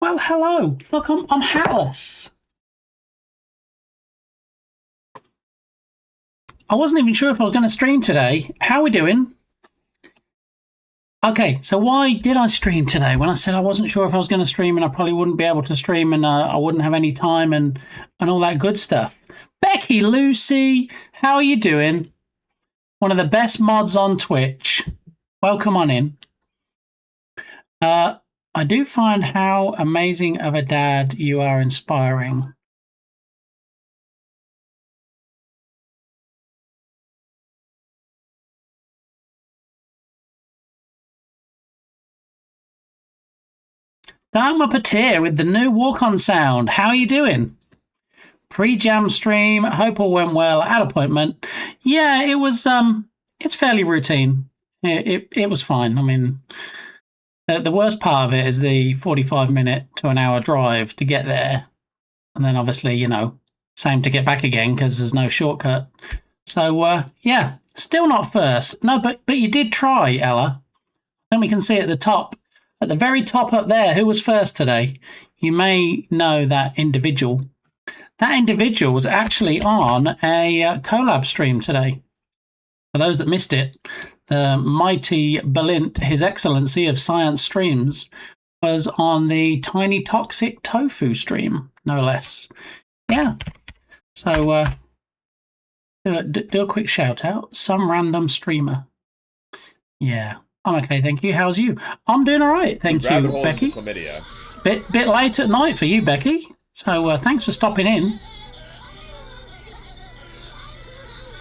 Well, hello. Look, I'm hatless. I wasn't even sure if I was going to stream today. How are we doing? Okay, so why did I stream today? When I said I wasn't sure if I was going to stream and I probably wouldn't be able to stream and I wouldn't have any time and all that good stuff. Becky Lucy, how are you doing? One of the best mods on Twitch. Welcome on in. I do find how amazing of a dad you are inspiring. Dark Muppeteer with the new walk-on sound. How are you doing? Pre-jam stream. Hope all went well. At appointment. Yeah, it was. It's fairly routine. It was fine. I mean, the worst part of it is the 45-minute to an hour drive to get there, and then obviously, same to get back again because there's no shortcut. So yeah, still not first. No, but you did try, Ella. Then we can see at the top. At the very top up there, who was first today? You may know that individual. That individual was actually on a collab stream today. For those that missed it, the mighty Balint, His Excellency of Science Streams, was on the Tiny Toxic Tofu stream, no less. Yeah. So do a quick shout out. Some random streamer. Yeah. I'm okay, thank you. How's you? I'm doing all right, thank you, Becky. It's a bit late at night for you, Becky. So thanks for stopping in.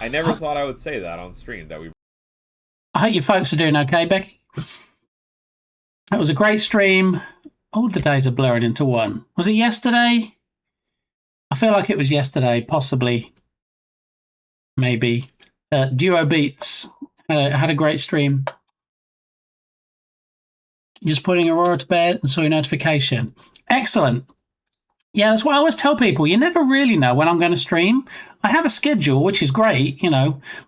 I never thought I would say that on stream. I hope you folks are doing okay, Becky. It was a great stream. All the days are blurring into one. Was it yesterday? I feel like it was yesterday, possibly. Maybe. Duo Beats had a great stream. Just putting Aurora to bed and saw your notification. Excellent. Yeah, that's what I always tell people. You never really know when I'm going to stream. I have a schedule, which is great.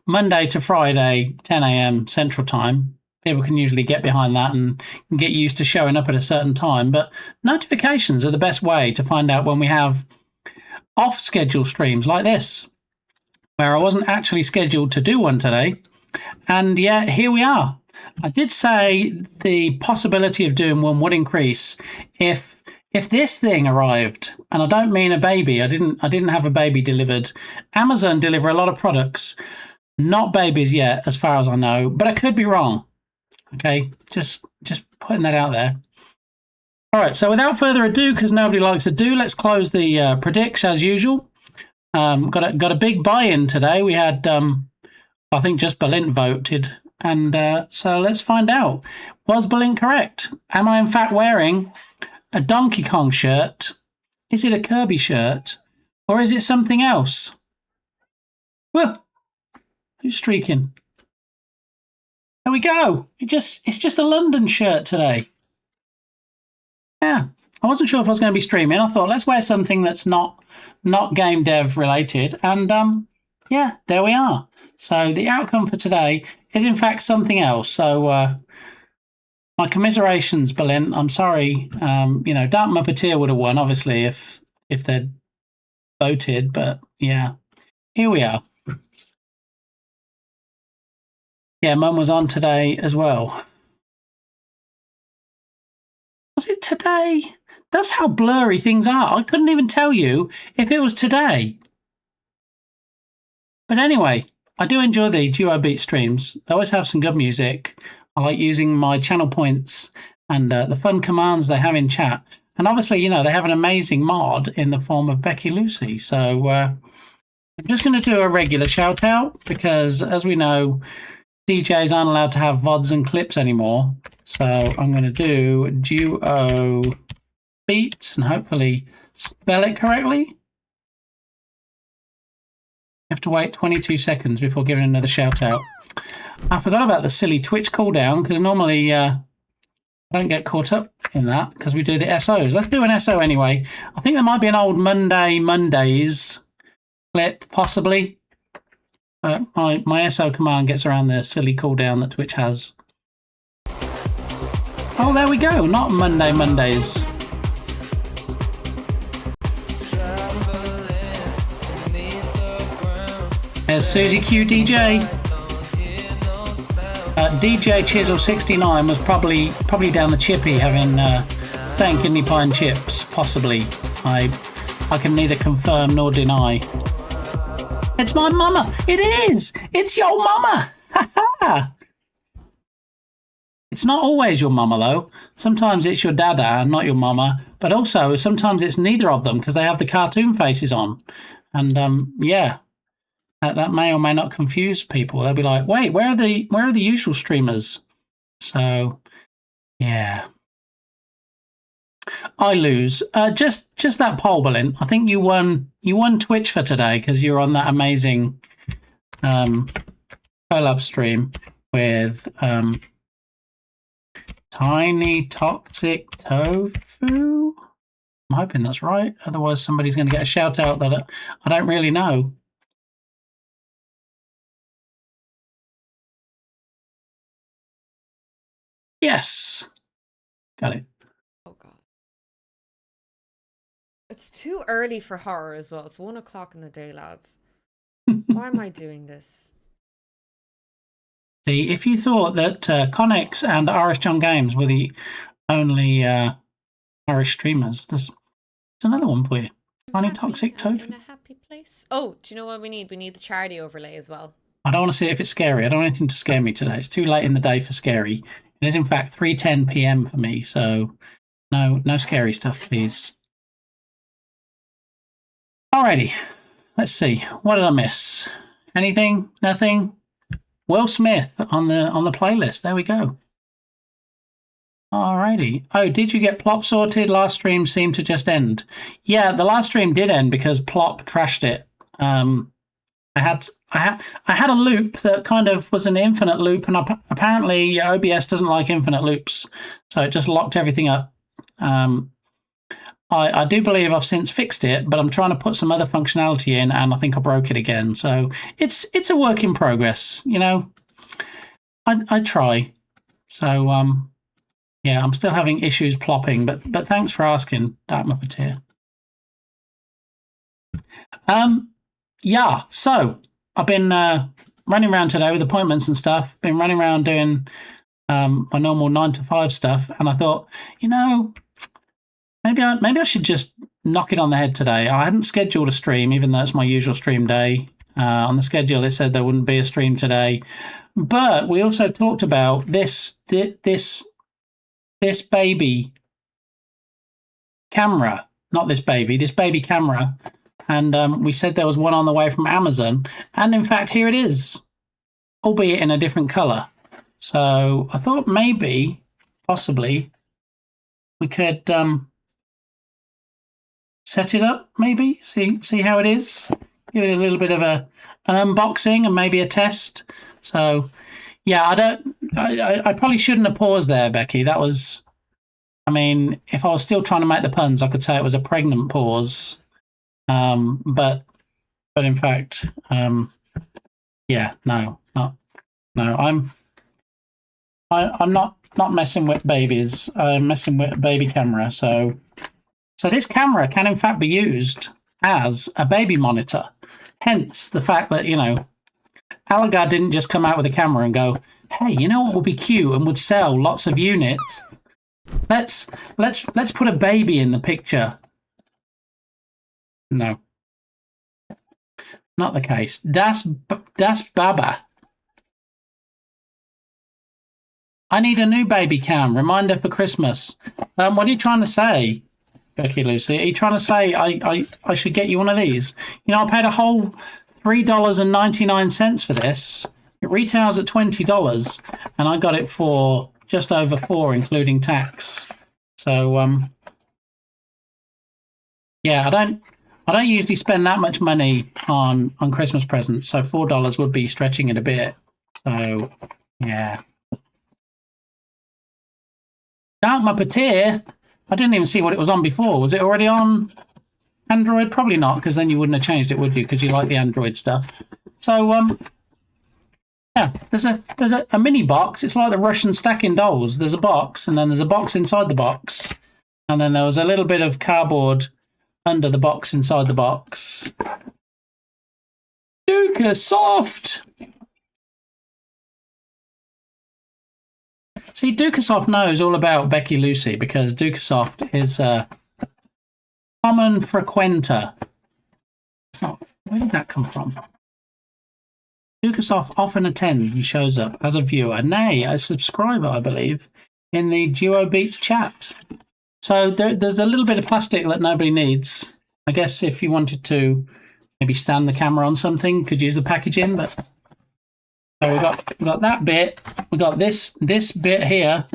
Monday to Friday, 10 a.m. Central Time. People can usually get behind that and get used to showing up at a certain time. But notifications are the best way to find out when we have off-schedule streams like this, where I wasn't actually scheduled to do one today. And yeah, here we are. I did say the possibility of doing one would increase if this thing arrived, and I don't mean a baby. I didn't have a baby delivered. Amazon deliver a lot of products, not babies yet, as far as I know, but I could be wrong. Okay, just putting that out there. All right, so without further ado, because nobody likes to do, let's close the predicts as usual. Got a big buy-in today. We had, I think, just Balint voted. And so let's find out. Was Balint correct? Am I in fact wearing a Donkey Kong shirt? Is it a Kirby shirt? Or is it something else? Well, who's streaking? There we go. It's just a London shirt today. Yeah. I wasn't sure if I was going to be streaming. I thought, let's wear something that's not game dev related. And yeah, there we are. So the outcome for today is in fact something else. So my commiserations, Balint. I'm sorry. Dark Muppeteer would have won, obviously, if they'd voted. But yeah, here we are. Yeah, Mum was on today as well. Was it today? That's how blurry things are. I couldn't even tell you if it was today. But anyway, I do enjoy the Duo Beat streams. They always have some good music. I like using my channel points and the fun commands they have in chat. And obviously, they have an amazing mod in the form of Becky Lucy. So I'm just going to do a regular shout out because, as we know, DJs aren't allowed to have VODs and clips anymore. So I'm going to do Duo Beats and hopefully spell it correctly. You have to wait 22 seconds before giving another shout out. I forgot about the silly Twitch cooldown because normally I don't get caught up in that because we do the SOs. Let's do an SO anyway. I think there might be an old Mondays clip, possibly. My SO command gets around the silly cooldown that Twitch has. Oh, there we go. Not Mondays. There's Susie Q DJ. DJ Chisel 69 was probably down the chippy having stank kidney pie and chips. Possibly. I can neither confirm nor deny. It's my mama. It is. It's your mama. Ha ha. It's not always your mama, though. Sometimes it's your dada and not your mama. But also, sometimes it's neither of them because they have the cartoon faces on. And, yeah, that may or may not confuse people. They'll be like, wait, where are the usual streamers? So, yeah. I lose. Just that poll, Berlin. I think you won Twitch for today because you're on that amazing collab stream with... Tiny Toxic Tofu? I'm hoping that's right. Otherwise, somebody's going to get a shout out that I don't really know. Yes. Got it. Oh, God. It's too early for horror as well. It's 1 o'clock in the day, lads. Why am I doing this? See, if you thought that Connex and Irish John Games were the only Irish streamers, there's another one for you. Tiny Toxic Tofu. In a happy place. Oh, do you know what we need? We need the charity overlay as well. I don't want to see if it's scary. I don't want anything to scare me today. It's too late in the day for scary. It is, in fact, 3:10 p.m. for me, so no scary stuff, please. Alrighty. Let's see. What did I miss? Anything? Nothing? Will Smith on the playlist. There we go. Alrighty. Oh, did you get Plop sorted? Last stream seemed to just end. Yeah, the last stream did end because Plop trashed it. I had a loop that kind of was an infinite loop, and apparently OBS doesn't like infinite loops, so it just locked everything up. I do believe I've since fixed it, but I'm trying to put some other functionality in, and I think I broke it again. So it's a work in progress, you know. I try. So yeah, I'm still having issues plopping, but thanks for asking, Dark Muppeteer. Yeah. So I've been running around today with appointments and stuff. Been running around doing my normal 9 to 5 stuff, and I thought, you know, maybe I should just knock it on the head today. I hadn't scheduled a stream, even though it's my usual stream day. On the schedule, it said there wouldn't be a stream today. But we also talked about this baby camera. Not this baby camera. And we said there was one on the way from Amazon. And in fact, here it is, albeit in a different color. So I thought maybe, possibly, we could... set it up, maybe see how it is. Give it a little bit of an unboxing and maybe a test. So, yeah, I probably shouldn't have paused there, Becky. That was, I mean, if I was still trying to make the puns, I could say it was a pregnant pause. But in fact, yeah, no. I'm not messing with babies. I'm messing with a baby camera. So this camera can, in fact, be used as a baby monitor. Hence the fact that, you know, Alagar didn't just come out with a camera and go, hey, you know what would be cute and would sell lots of units? Let's put a baby in the picture. No. Not the case. Das Baba. I need a new baby cam. Reminder for Christmas. What are you trying to say, Becky Lucy? Are you trying to say I should get you one of these? You know, I paid a whole $3.99 for this. It retails at $20, and I got it for just over $4, including tax. So, yeah, I don't usually spend that much money on Christmas presents, so $4 would be stretching it a bit. So, yeah. Dark Muppeteer. I didn't even see what it was on before. Was it already on Android? Probably not, because then you wouldn't have changed it, would you? Because you like the Android stuff. So, yeah, there's a mini box. It's like the Russian stacking dolls. There's a box, and then there's a box inside the box, and then there was a little bit of cardboard under the box inside the box. Ducasoft! See, Ducasoft knows all about Becky Lucy because Ducasoft is a common frequenter. Oh, where did that come from? Ducasoft often attends and shows up as a viewer, nay, a subscriber, I believe, in the Duo Beats chat. So there's a little bit of plastic that nobody needs. I guess if you wanted to maybe stand the camera on something, could use the packaging, but so we got that bit. We got this bit here.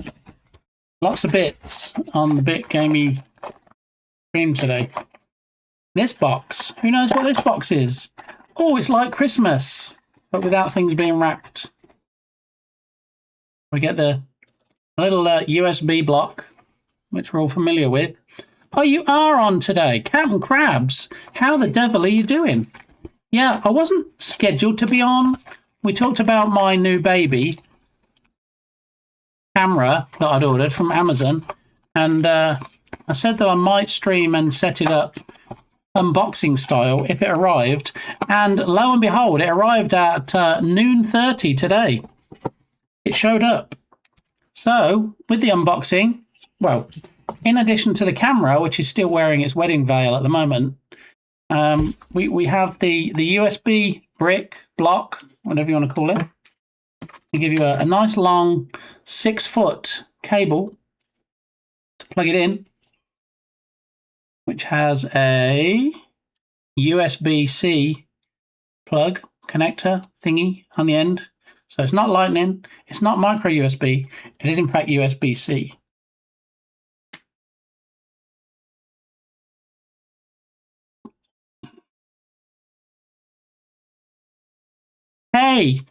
Lots of bits on the Bit Gamey stream today. This box. Who knows what this box is? Oh, it's like Christmas, but without things being wrapped. We get the little USB block, which we're all familiar with. Oh, you are on today. Captain Krabs, how the devil are you doing? Yeah, I wasn't scheduled to be on. We talked about my new baby camera that I'd ordered from Amazon, and I said that I might stream and set it up unboxing style if it arrived, and lo and behold, it arrived at noon 30 today. It showed up. So, with the unboxing, well, in addition to the camera, which is still wearing its wedding veil at the moment, we have the USB brick block, whatever you want to call it. They give you a nice long 6-foot cable to plug it in, which has a USB-C plug connector thingy on the end. So it's not Lightning, it's not micro USB, it is in fact USB-C. Hey,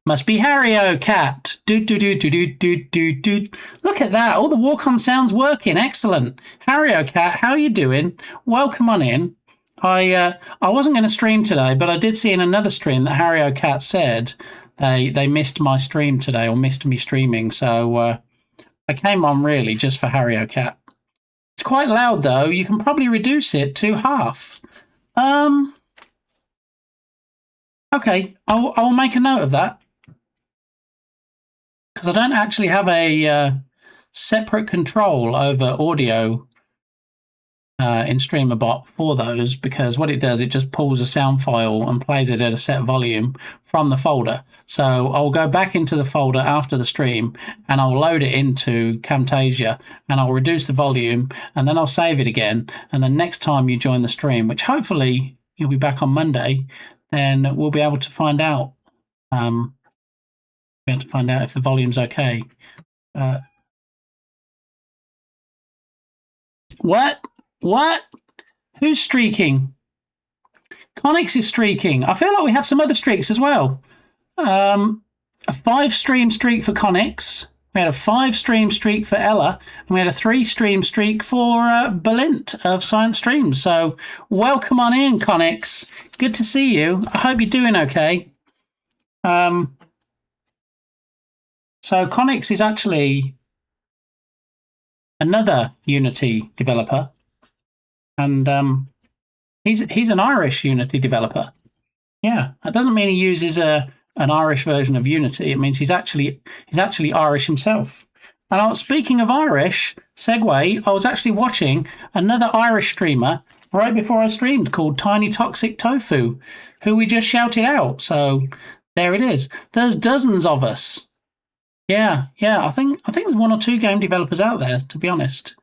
must be Harry-O Cat. Do do do do do do do do. Look at that! All the walk-on sounds working. Excellent. Harry-O Cat, how are you doing? Welcome on in. I wasn't going to stream today, but I did see in another stream that Harry-O Cat said they missed my stream today or missed me streaming. So I came on really just for Harry-O Cat. It's quite loud though. You can probably reduce it to half. Okay, I will make a note of that because I don't actually have a separate control over audio in StreamerBot for those, because what it does, it just pulls a sound file and plays it at a set volume from the folder. So I'll go back into the folder after the stream and I'll load it into Camtasia and I'll reduce the volume and then I'll save it again. And then next time you join the stream, which hopefully you'll be back on Monday, then we'll be able to find out. If the volume's okay. What? Who's streaking? Connix is streaking. I feel like we had some other streaks as well. A 5-stream streak for Connix. We had a 5-stream streak for Ella, and we had a 3-stream streak for Belint of Science Streams. So welcome on in, Connix. Good to see you. I hope you're doing okay. So Connix is actually another Unity developer, and he's an Irish Unity developer. Yeah, that doesn't mean he uses an Irish version of Unity. It means he's actually Irish himself. And speaking of Irish, segue, I was actually watching another Irish streamer right before I streamed called Tiny Toxic Tofu, who we just shouted out. So there it is. There's dozens of us. Yeah. I think there's 1 or 2 game developers out there, to be honest.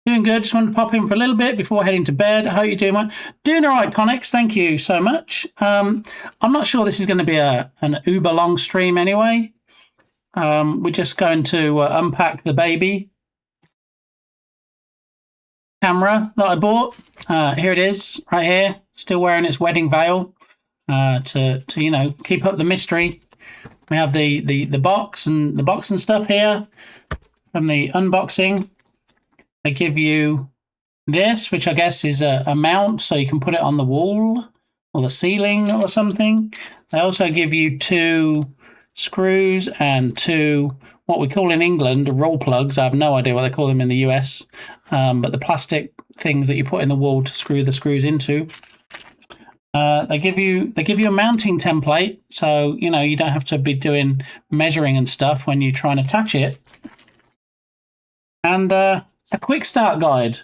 Doing good. Just wanted to pop in for a little bit before heading to bed. I hope you're doing well. Doing all right, Connix. Thank you so much. I'm not sure this is going to be an uber long stream anyway. We're just going to unpack the baby camera that I bought. Here it is, right here. Still wearing its wedding veil to keep up the mystery. We have the box and stuff here from the unboxing. They give you this, which I guess is a mount, so you can put it on the wall or the ceiling or something. They also give you 2 screws and 2, what we call in England, roll plugs. I have no idea what they call them in the US, but the plastic things that you put in the wall to screw the screws into. They give you a mounting template, so you know you don't have to be doing measuring and stuff when you're trying to attach it. And a quick start guide.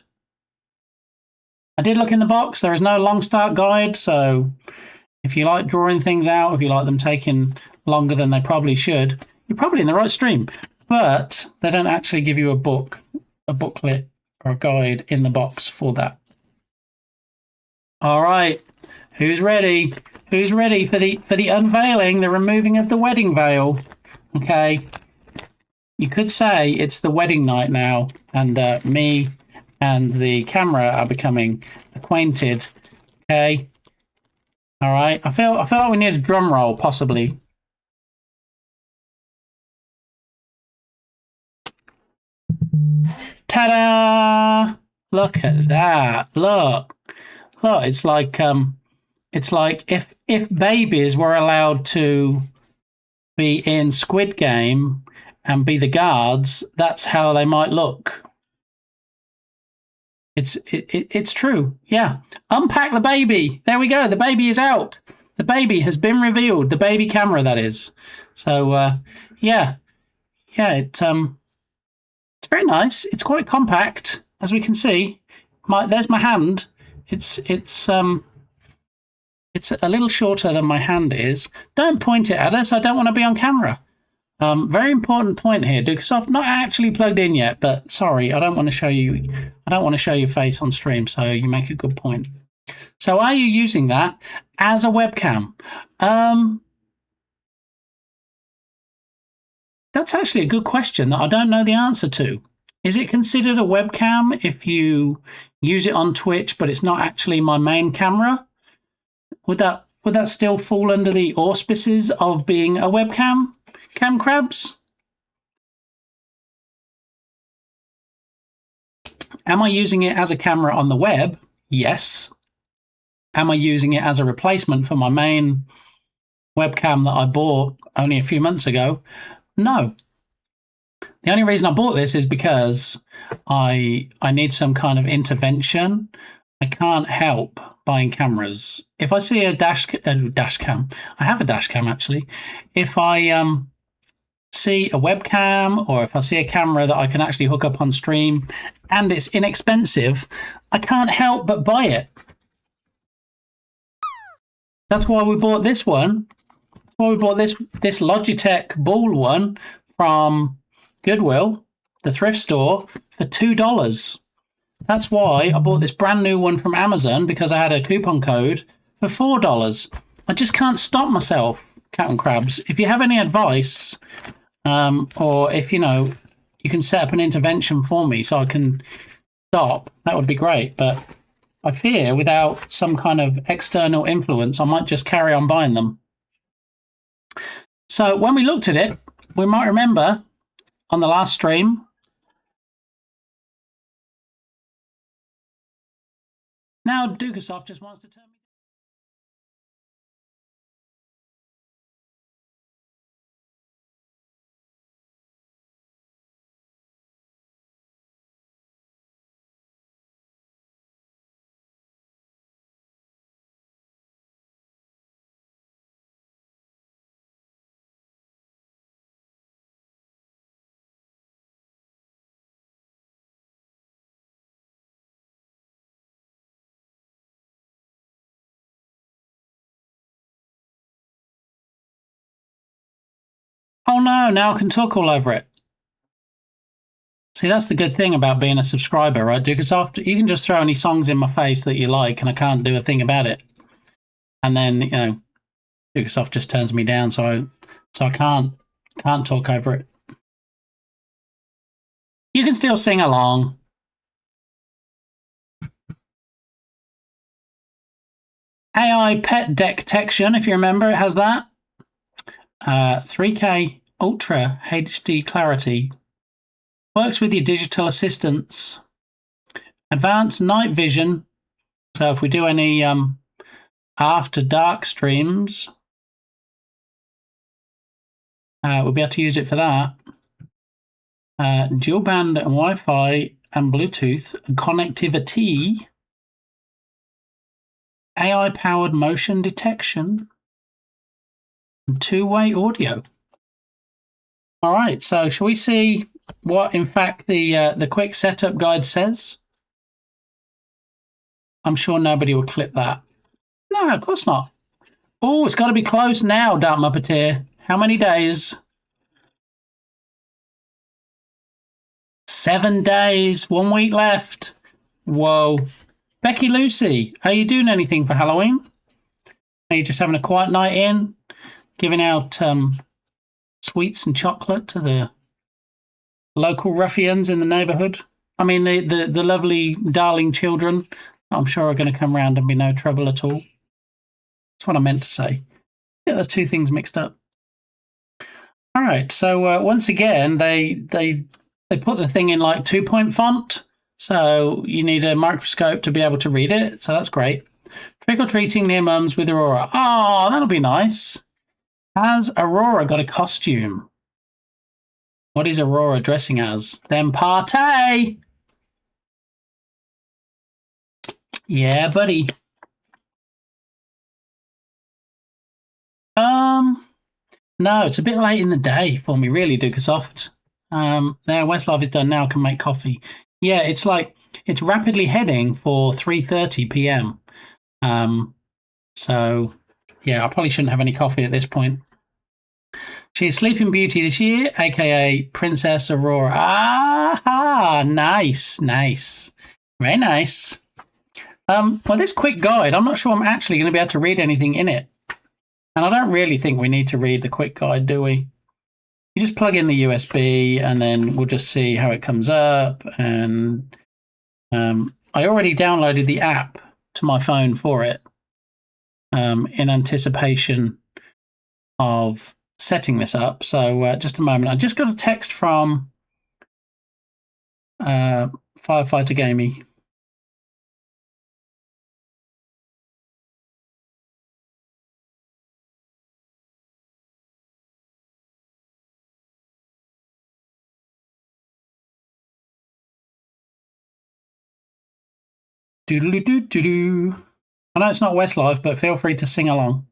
I did look in the box. There is no long start guide, so if you like drawing things out, if you like them taking longer than they probably should, you're probably in the right stream. But they don't actually give you a booklet or a guide in the box for that. All right, who's ready? Who's ready for the unveiling, the removing of the wedding veil? Okay, you could say it's the wedding night now, and me and the camera are becoming acquainted. Okay. All right. I feel like we need a drum roll, possibly. Ta-da! Look at that. Look. It's like if babies were allowed to be in Squid Game and be the guards, that's how they might look. It's true. Yeah. Unpack the baby. There we go. The baby is out. The baby has been revealed. The baby camera, that is. So yeah. It's very nice. It's quite compact, as we can see. There's my hand. It's a little shorter than my hand is. Don't point it at us. I don't want to be on camera. Very important point here, Dukesoft. Not actually plugged in yet, but sorry, I don't want to show you. I don't want to show your face on stream. So you make a good point. So are you using that as a webcam? That's actually a good question that I don't know the answer to. Is it considered a webcam if you use it on Twitch, but it's not actually my main camera? Would that still fall under the auspices of being a webcam? Cam crabs? Am I using it as a camera on the web? Yes. Am I using it as a replacement for my main webcam that I bought only a few months ago? No. The only reason I bought this is because I need some kind of intervention. I can't help buying cameras. If I see a dash cam, I have a dash cam actually. If I see a webcam or if I see a camera that I can actually hook up on stream and it's inexpensive, I can't help but buy it. That's why we bought this one. That's why we bought this Logitech Ball one from Goodwill, the thrift store, for $2. That's why I bought this brand new one from Amazon, because I had a coupon code for $4. I just can't stop myself, Cat and Crabs. If you have any advice, or if you can set up an intervention for me so I can stop, that would be great. But I fear without some kind of external influence, I might just carry on buying them. So when we looked at it, we might remember on the last stream, now Dukesoft just wants to turn me. Oh no, now I can talk all over it. See, that's the good thing about being a subscriber, right, Dukesoft? You can just throw any songs in my face that you like and I can't do a thing about it. And then, Dukesoft just turns me down, so I can't talk over it. You can still sing along. AI pet detection, if you remember, it has that. 3K Ultra HD clarity. Works with your digital assistants. Advanced night vision. So if we do any after dark streams, we'll be able to use it for that. Dual band and Wi-Fi and Bluetooth connectivity. AI-powered motion detection and two-way audio. All right, so shall we see what, in fact, the quick setup guide says? I'm sure nobody will clip that. No, of course not. Oh, it's got to be close now, Dark Muppeteer. How many days? 7 days. 1 week left. Whoa. Becky Lucy, are you doing anything for Halloween? Are you just having a quiet night in? Giving out sweets and chocolate to the local ruffians in the neighbourhood? I mean, the lovely, darling children. I'm sure are going to come round and be no trouble at all. That's what I meant to say. Yeah, those two things mixed up. All right, so once again, they put the thing in like 2-point font, so you need a microscope to be able to read it. So that's great. Trick or treating near Mum's with Aurora. Oh, that'll be nice. Has Aurora got a costume? What is Aurora dressing as? Then party. Yeah, buddy. No, it's a bit late in the day for me, really, Dukasoft. There, Westlife is done now. I can make coffee. Yeah, it's rapidly heading for 3:30 p.m. So yeah, I probably shouldn't have any coffee at this point. She's Sleeping Beauty this year, aka Princess Aurora. Ah, nice, very nice. Well, this quick guide, I'm not sure I'm actually going to be able to read anything in it. And I don't really think we need to read the quick guide, do we? You just plug in the USB and then we'll just see how it comes up. And I already downloaded the app to my phone for it in anticipation of setting this up. So just a moment. I just got a text from Firefighter Gamey. Doodle-doo-doo-doo. I know it's not Westlife, but feel free to sing along.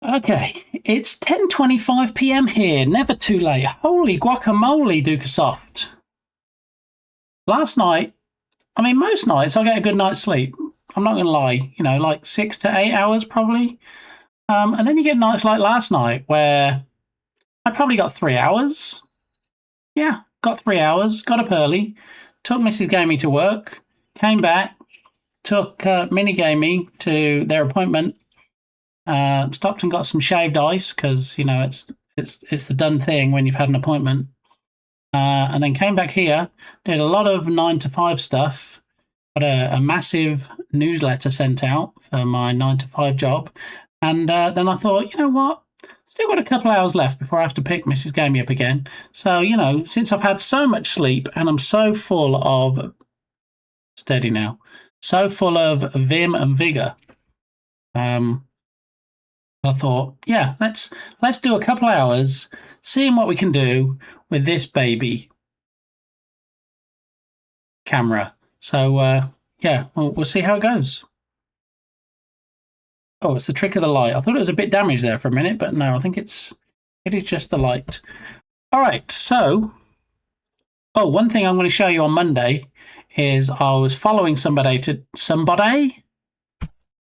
Okay, it's 10:25 p.m. here. Never too late. Holy guacamole, Dukasoft. Last night, I mean, most nights I get a good night's sleep. I'm not going to lie, like 6 to 8 hours probably. And then you get nights like last night where I probably got 3 hours. Yeah, got 3 hours, got up early, took Mrs. Gamey to work, came back, took Mini Gamey to their appointment, stopped and got some shaved ice because, it's the done thing when you've had an appointment. And then came back here, did a lot of 9 to 5 stuff, got a massive newsletter sent out for my 9 to 5 job. And then I thought, you know what? Still got a couple hours left before I have to pick Mrs. Gamey up again. So, since I've had so much sleep and I'm so full of steady now, so full of vim and vigor, I thought, yeah, let's do a couple hours, seeing what we can do with this baby camera. So, yeah, we'll see how it goes. Oh, it's the trick of the light. I thought it was a bit damaged there for a minute, but no, I think it is just the light. All right, so, one thing I'm going to show you on Monday is I was following somebody. Maybe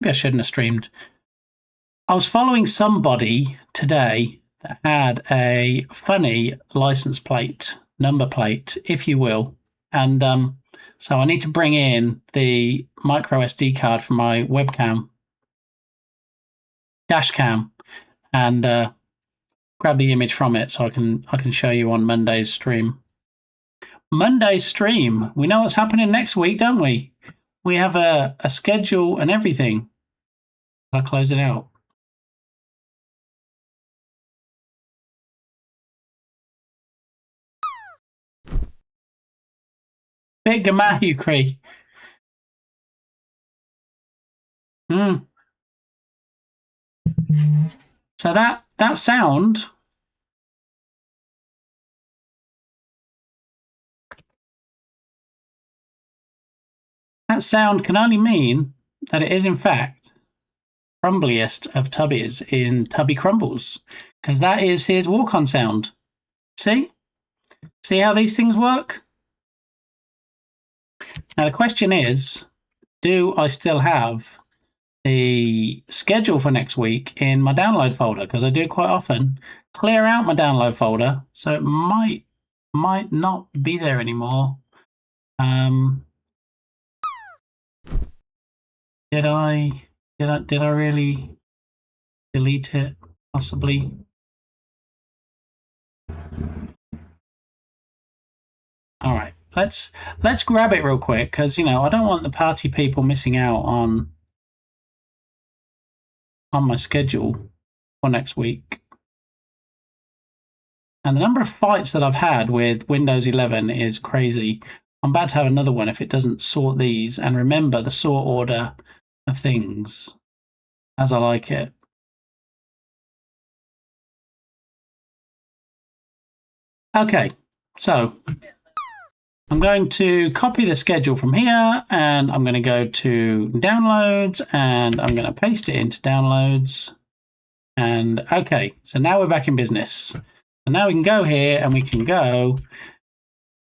I shouldn't have streamed. I was following somebody today that had a funny license plate, number plate, if you will. And so I need to bring in the micro SD card from my webcam, dash cam, and grab the image from it so I can show you on Monday's stream. Monday's stream. We know what's happening next week, don't we? We have a schedule and everything. I'll close it out. Bit Gamahu Cree. So that sound can only mean that it is in fact crumbliest of Tubbies in Tubby Crumbles, because that is his walk-on sound. See how these things work? Now the question is, do I still have the schedule for next week in my download folder? Because I do quite often clear out my download folder, so it might not be there anymore. Did I really delete it? Possibly. All right, let's grab it real quick, because I don't want the party people missing out on my schedule for next week. And the number of fights that I've had with Windows 11 is crazy. I'm about to have another one if it doesn't sort these and remember the sort order of things as I like it. Okay, so I'm going to copy the schedule from here, and I'm going to go to downloads, and I'm going to paste it into downloads. And okay, so now we're back in business. And now we can go here and we can go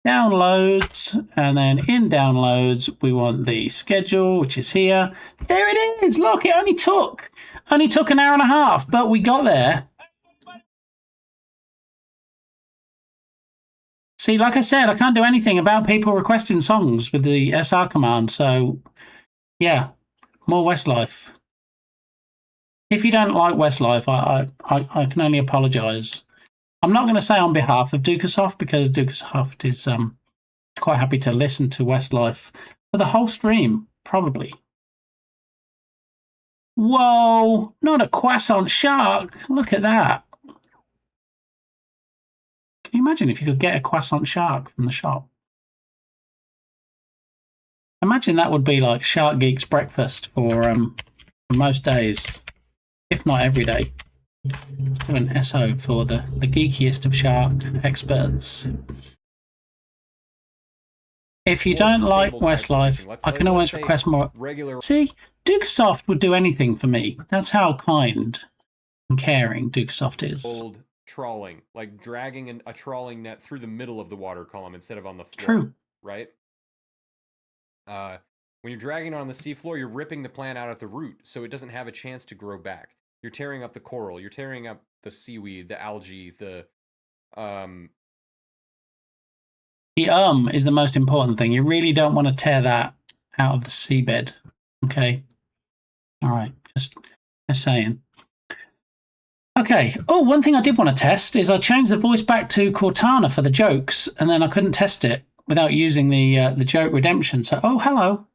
downloads, and then in downloads we want the schedule, which is here. There it is. Look, it only took an hour and a half, but we got there. See, like I said, I can't do anything about people requesting songs with the SR command. So yeah, more Westlife. If you don't like Westlife, I can only apologise. I'm not going to say on behalf of Dukasoft, because Dukasoft is quite happy to listen to Westlife for the whole stream, probably. Whoa, not a croissant shark. Look at that. Can you imagine if you could get a croissant shark from the shop? Imagine that would be like Shark Geek's breakfast for most days, if not every day. Let's do an SO for the geekiest of shark experts. If you don't like Westlife, I can always request more. See, Dukasoft would do anything for me. That's how kind and caring Dukasoft is. Old trawling, like dragging a trawling net through the middle of the water column instead of on the floor. True. Right? When you're dragging it on the seafloor, you're ripping the plant out at the root, so it doesn't have a chance to grow back. You're tearing up the coral. You're tearing up the seaweed, the algae, the is the most important thing. You really don't want to tear that out of the seabed. Okay. All right. Just saying. Okay. Oh, one thing I did want to test is I changed the voice back to Cortana for the jokes, and then I couldn't test it without using the joke redemption. So, oh, hello.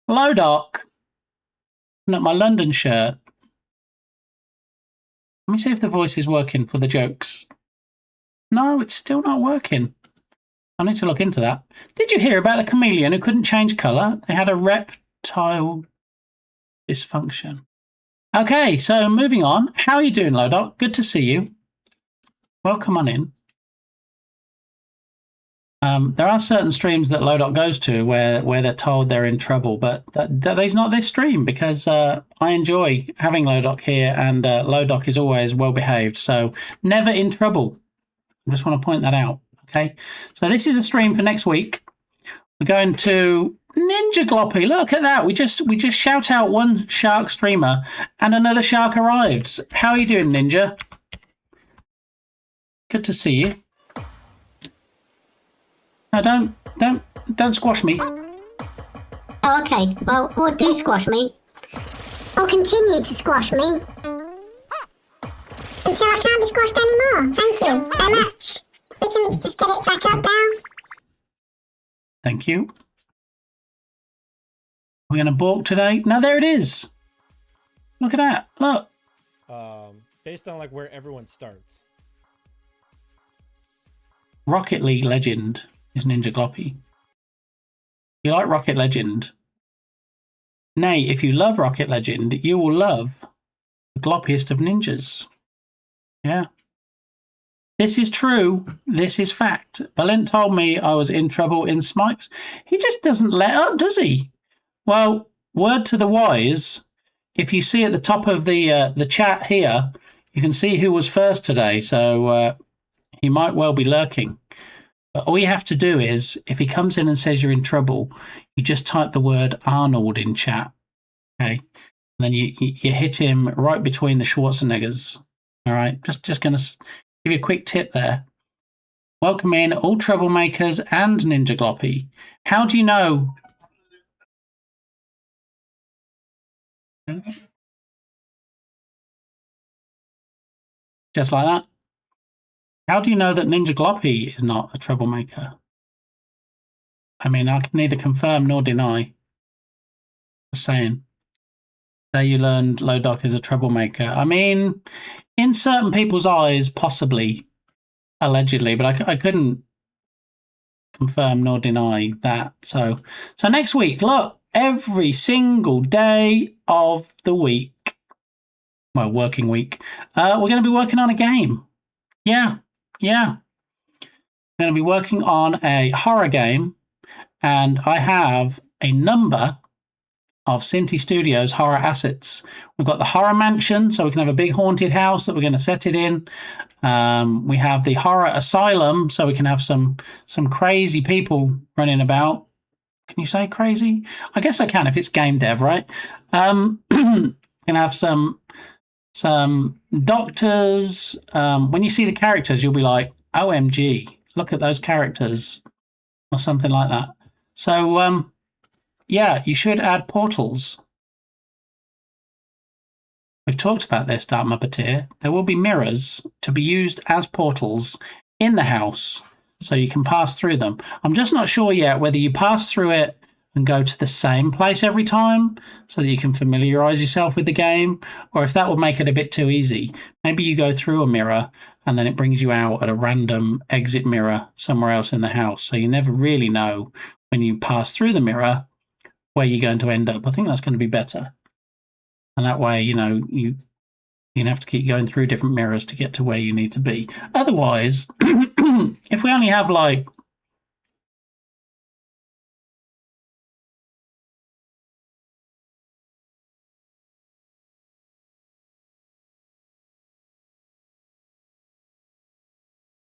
Hello, Doc. At my London shirt. Let me see if the voice is working for the jokes. No, it's still not working. I need to look into that. Did you hear about the chameleon who couldn't change colour? They had a reptile dysfunction. Okay, so moving on. How are you doing, Lodoc? Good to see you. Welcome on in. There are certain streams that Lodoc goes to where they're told they're in trouble, but that is not this stream, because I enjoy having Lodoc here, and Lodoc is always well behaved, so never in trouble. I just want to point that out. Okay, so this is a stream for next week. We're going to Ninja Gloppy. Look at that. We just shout out one shark streamer, and another shark arrives. How are you doing, Ninja? Good to see you. No, don't squash me. Oh, okay. Well, or do squash me. Or continue to squash me. Until I can't be squashed anymore. Thank you very much. We can just get it back up now. Thank you. We're going to balk today. No, there it is. Look at that. Look. Based on like where everyone starts. Rocket League legend. is Ninja Gloppy. You like Rocket Legend? Nay, if you love Rocket Legend, you will love the gloppiest of ninjas. Yeah. This is true. This is fact. Balint told me I was in trouble in Smikes. He just doesn't let up, does he? Well, word to the wise, if you see at the top of the chat here, you can see who was first today, so he might well be lurking. But all you have to do is, if he comes in and says you're in trouble, you just type the word Arnold in chat, okay? And then you hit him right between the Schwarzeneggers, all right? Just going to give you a quick tip there. Welcome in all troublemakers and Ninja Gloppy. How do you know? Just like that. How do you know that Ninja Gloppy is not a troublemaker? I mean, I can neither confirm nor deny. Just saying. There you learned Lodoc is a troublemaker. I mean, in certain people's eyes, possibly, allegedly, but I couldn't confirm nor deny that. So next week, look, every single day of the week, well, working week, we're going to be working on a game. Yeah. I'm going to be working on a horror game, and I have a number of Cinti Studios horror assets. We've got the horror mansion, so we can have a big haunted house that we're going to set it in. We have the horror asylum, so we can have some crazy people running about. Can you say crazy? I guess I can if it's game dev, right? We can have some doctors. When you see the characters, you'll be like, OMG, look at those characters, or something like that. So, yeah, you should add portals. We've talked about this, Dark Muppeteer. There will be mirrors to be used as portals in the house, so you can pass through them. I'm just not sure yet whether you pass through it and go to the same place every time so that you can familiarize yourself with the game, or if that would make it a bit too easy. Maybe you go through a mirror and then it brings you out at a random exit mirror somewhere else in the house, so you never really know when you pass through the mirror where you're going to end up. I think that's going to be better. And that way, you know, you have to keep going through different mirrors to get to where you need to be. Otherwise, if we only have like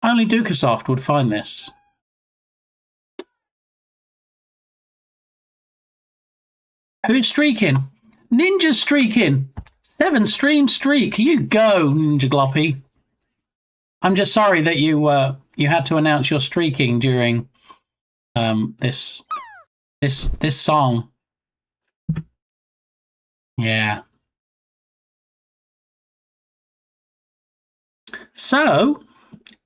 only Dukasoft would find this. Who's streaking? Ninja's streaking. 7 stream streak. You go, Ninja Gloppy. I'm just sorry that you had to announce your streaking during this song. Yeah. So,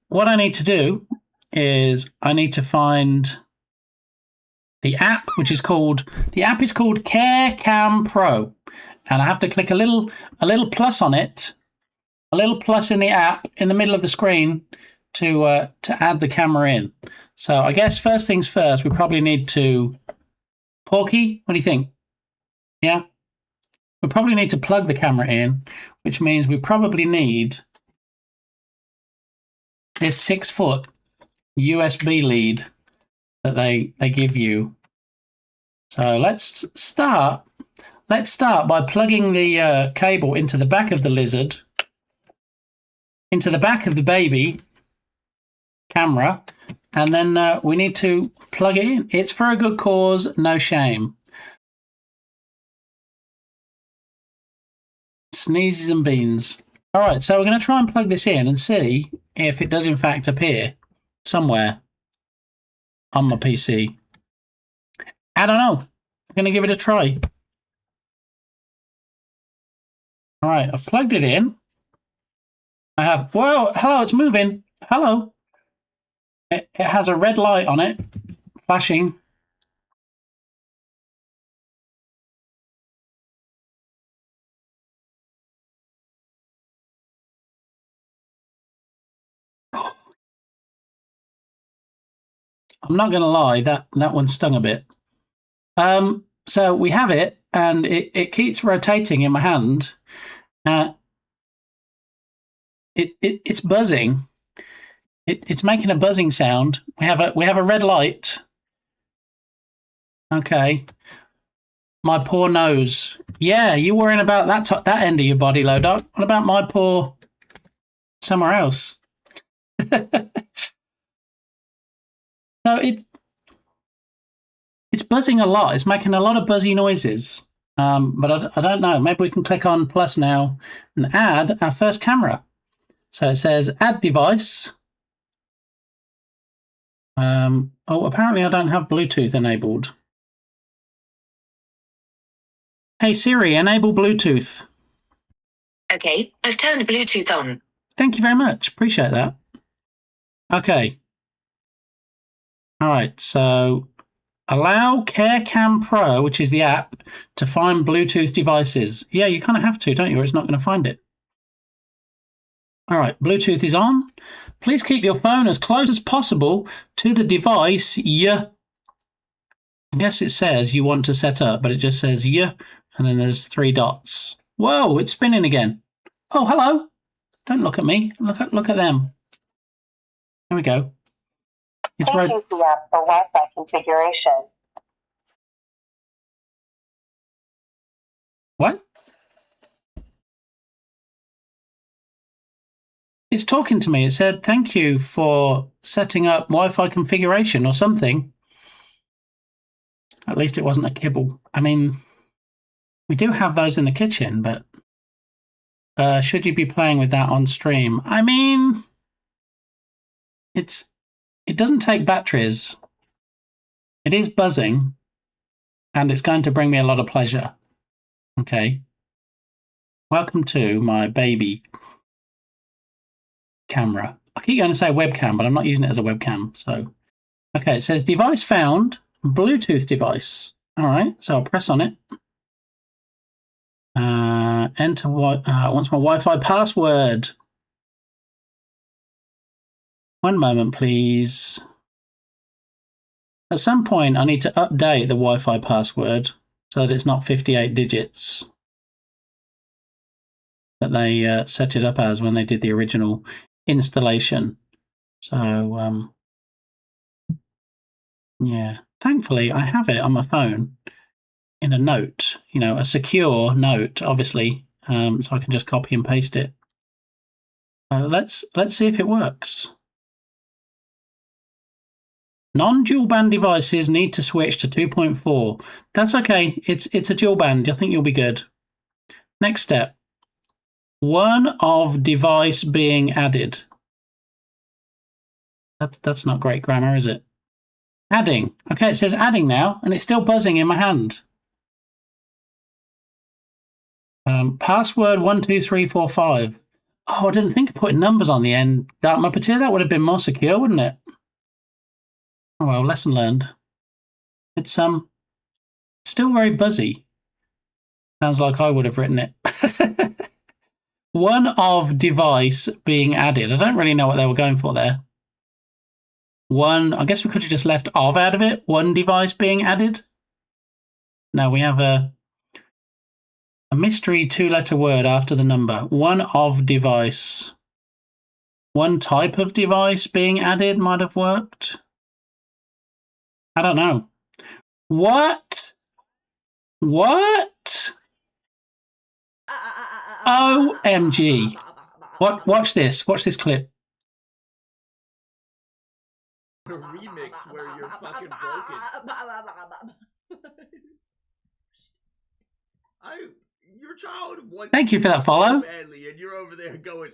what I need to do is I need to find the app, which is called Care Cam Pro, and I have to click a little plus on it, a little plus in the app in the middle of the screen to add the camera in. So I guess first things first, we probably need to Porky. What do you think? Yeah, we probably need to plug the camera in, which means we probably need this 6-foot USB lead that they give you. So let's start by plugging the cable into the back of the lizard, into the back of the baby camera, and then we need to plug it in. It's for a good cause, no shame. Sneezes and beans. All right, so we're going to try and plug this in and see if it does in fact appear somewhere on my PC. I don't know. I'm going to give it a try. All right, I've plugged it in. I have, whoa, hello, it's moving. Hello. It has a red light on it, flashing. I'm not going to lie, that one stung a bit. So we have it, and it keeps rotating in my hand. It's buzzing. It's making a buzzing sound. We have a red light. Okay. My poor nose. Yeah, you're worrying about that end of your body, Lodok. What about my poor somewhere else? So it's buzzing a lot. It's making a lot of buzzy noises. But I don't know. Maybe we can click on plus now and add our first camera. So it says add device. Apparently I don't have Bluetooth enabled. Hey Siri, enable Bluetooth. Okay, I've turned Bluetooth on. Thank you very much. Appreciate that. Okay. All right, so allow CareCam Pro, which is the app, to find Bluetooth devices. Yeah, you kind of have to, don't you? Or it's not going to find it. All right, Bluetooth is on. Please keep your phone as close as possible to the device I guess it says you want to set up, but it just says and then there's 3 dots. Whoa, it's spinning again. Oh, hello. Don't look at me. Look at them. There we go. It's Thank you for Wi-Fi configuration. What? It's talking to me. It said, thank you for setting up Wi-Fi configuration or something. At least it wasn't a kibble. I mean, we do have those in the kitchen, but should you be playing with that on stream? I mean, it doesn't take batteries. It is buzzing, and it's going to bring me a lot of pleasure. Okay. Welcome to my baby camera. I keep going to say webcam, but I'm not using it as a webcam. So, okay, it says device found, Bluetooth device. All right, so I'll press on it. Enter what? Wants my Wi-Fi password. One moment, please. At some point, I need to update the Wi-Fi password so that it's not 58 digits that they set it up as when they did the original installation. So, yeah. Thankfully, I have it on my phone in a note, a secure note, obviously, so I can just copy and paste it. Let's see if it works. Non-dual band devices need to switch to 2.4. That's okay. It's a dual band. I think you'll be good. Next step. One of device being added. That's not great grammar, is it? Adding. Okay, it says adding now, and it's still buzzing in my hand. Password 12345. Oh, I didn't think of putting numbers on the end. Dark Muppeteer, that would have been more secure, wouldn't it? Oh well, lesson learned. It's still very buzzy. Sounds like I would have written it. One of device being added. I don't really know what they were going for there. One, I guess we could have just left of out of it. One device being added. No, we have a mystery 2-letter word after the number. One of device. One type of device being added might have worked. I don't know. What? OMG. Watch this. Watch this clip. A remix where you're fucking broken. Your child wants Thank you for that follow. badly, and you're over there going.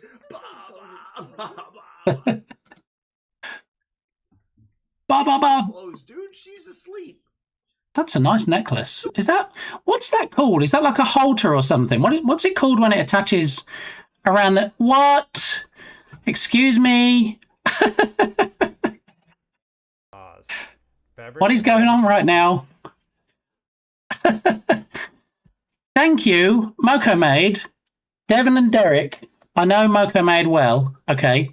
Close, dude. She's asleep. That's a nice necklace. What's that called? Is that like a halter or something? What's it called when it attaches around the, what? Excuse me? What is going on right now? Thank you, Moko Maid, Devon and Derek. I know Moko Maid well. Okay.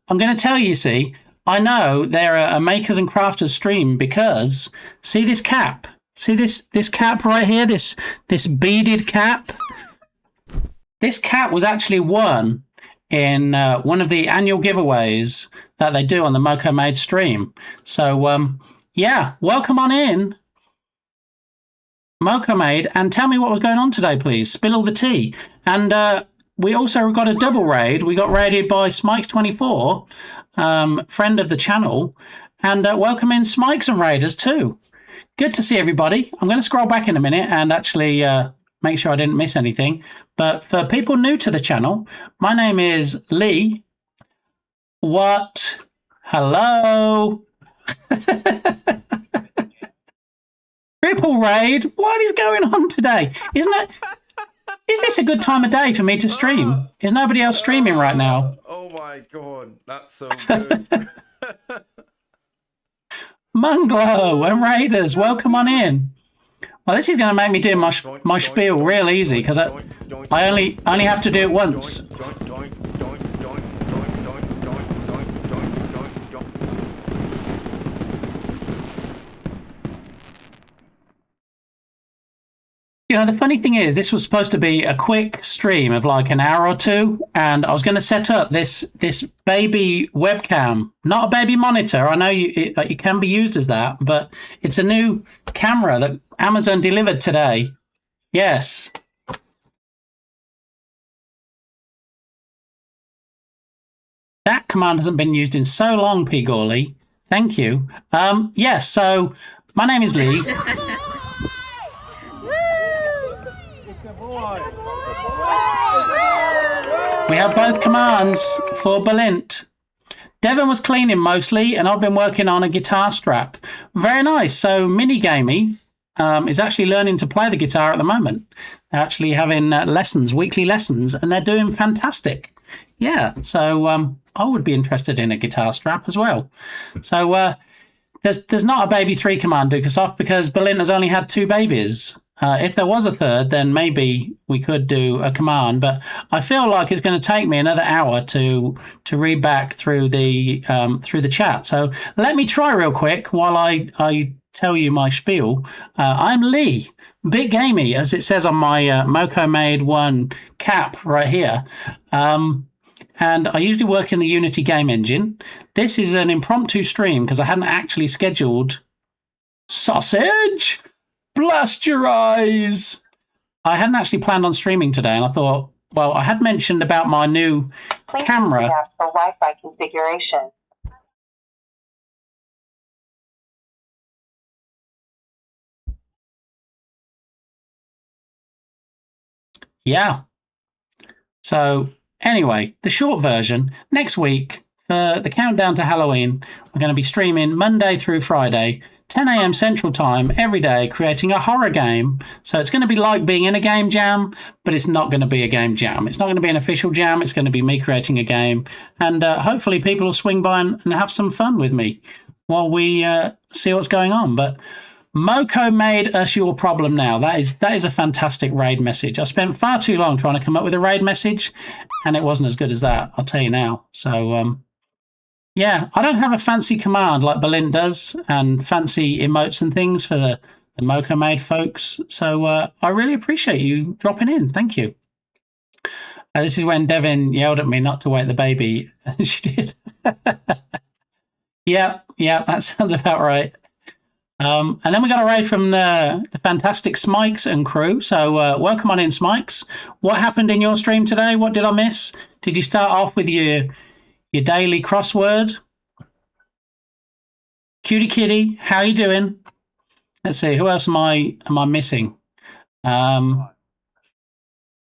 I'm going to tell you, see, I know they're a makers and crafters stream because see this cap? See this cap right here? This beaded cap? This cap was actually won in one of the annual giveaways that they do on the Moko Made stream. So, yeah, welcome on in, Moko Made, and tell me what was going on today, please. Spill all the tea. And we also got a double raid. We got raided by Smikes24, friend of the channel, and welcome in Smikes and Raiders too. Good to see everybody. I'm going to scroll back in a minute and actually make sure I didn't miss anything. But for people new to the channel, my name is Lee. What? Hello? Triple raid? What is going on today? Is this a good time of day for me to stream? Is nobody else streaming right now? Oh my god, that's so good. Munglow and Raiders, welcome on in. Well, this is going to make me do my spiel real easy because I only have to do it once. You know, the funny thing is, this was supposed to be a quick stream of like an hour or two, and I was going to set up this baby webcam, not a baby monitor. I know it can be used as that, but it's a new camera that Amazon delivered today. Yes. That command hasn't been used in so long, P. Gawley. Thank you. Yes, so my name is Lee. We have both commands for Balint. Devon was cleaning mostly, and I've been working on a guitar strap. Very nice. So Minigamey is actually learning to play the guitar at the moment. They're actually having lessons, weekly lessons, and they're doing fantastic. Yeah, so I would be interested in a guitar strap as well. So there's not a baby 3 command Dukasoft because Balint has only had 2 babies. If there was a third, then maybe we could do a command, but I feel like it's going to take me another hour to read back through the chat. So let me try real quick while I tell you my spiel. I'm Lee, bit gamey, as it says on my Moko Made 1 cap right here. And I usually work in the Unity game engine. This is an impromptu stream because I hadn't actually scheduled sausage. Blast your eyes! I hadn't actually planned on streaming today, and I thought, well, I had mentioned about my new camera. For Wi-Fi configuration. Yeah. So, anyway, the short version, next week, for the countdown to Halloween, we're going to be streaming Monday through Friday, 10 a.m. Central Time every day, creating a horror game. So it's going to be like being in a game jam, but it's not going to be a game jam. It's not going to be an official jam. It's going to be me creating a game. And hopefully people will swing by and have some fun with me while we see what's going on. But Moko made us your problem now. That is a fantastic raid message. I spent far too long trying to come up with a raid message, and it wasn't as good as that, I'll tell you now. So, yeah, I don't have a fancy command like Balint does and fancy emotes and things for the Moko Made folks. So I really appreciate you dropping in. Thank you. This is when Devin yelled at me not to wake the baby. She did. Yeah, that sounds about right. And then we got a raid from the fantastic Smikes and crew. So welcome on in, Smikes. What happened in your stream today? What did I miss? Did you start off with your daily crossword? Cutie Kitty, how you doing? Let's see, who else am I missing?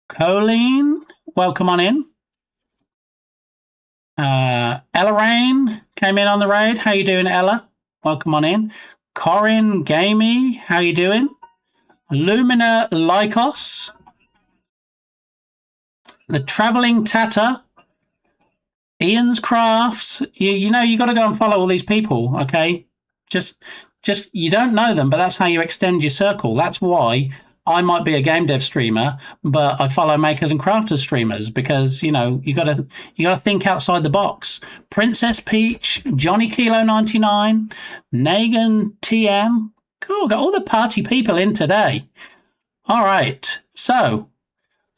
Colleen, welcome on in. Ella Rain came in on the raid. How you doing, Ella? Welcome on in. Corin Gamey, how you doing? Lumina Lycos. The Traveling Tatter. Ian's Crafts. You know, you got to go and follow all these people, okay? Just you don't know them, but that's how you extend your circle. That's why I might be a game dev streamer, but I follow makers and crafters streamers because you gotta think outside the box. Princess Peach, Johnny Kilo 99, Nagan TM. Cool, got all the party people in today. All right, so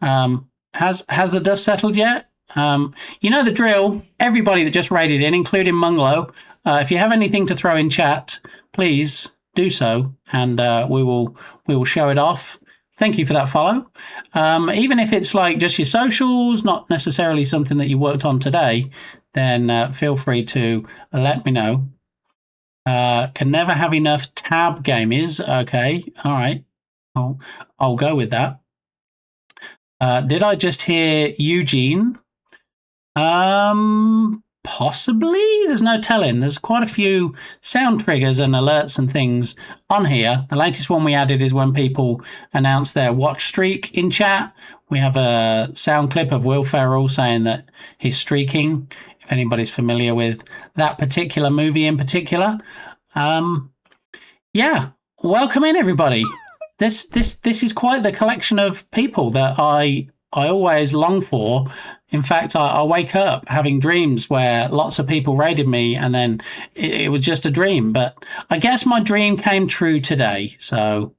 has the dust settled yet? You know the drill. Everybody that just raided in, including Munglo, if you have anything to throw in chat, please do so, and we will show it off. Thank you for that follow. Even if it's like just your socials, not necessarily something that you worked on today, then feel free to let me know. Can never have enough tab gamers. Okay, all right. I'll go with that. Did I just hear Eugene? Possibly. There's no telling. There's quite a few sound triggers and alerts and things on here. The latest one we added is when people announce their watch streak in chat. We have a sound clip of Will Ferrell saying that he's streaking, if anybody's familiar with that particular movie in particular. Yeah, welcome in, everybody. This is quite the collection of people that I always long for. In fact, I wake up having dreams where lots of people raided me, and then it was just a dream. But I guess my dream came true today. So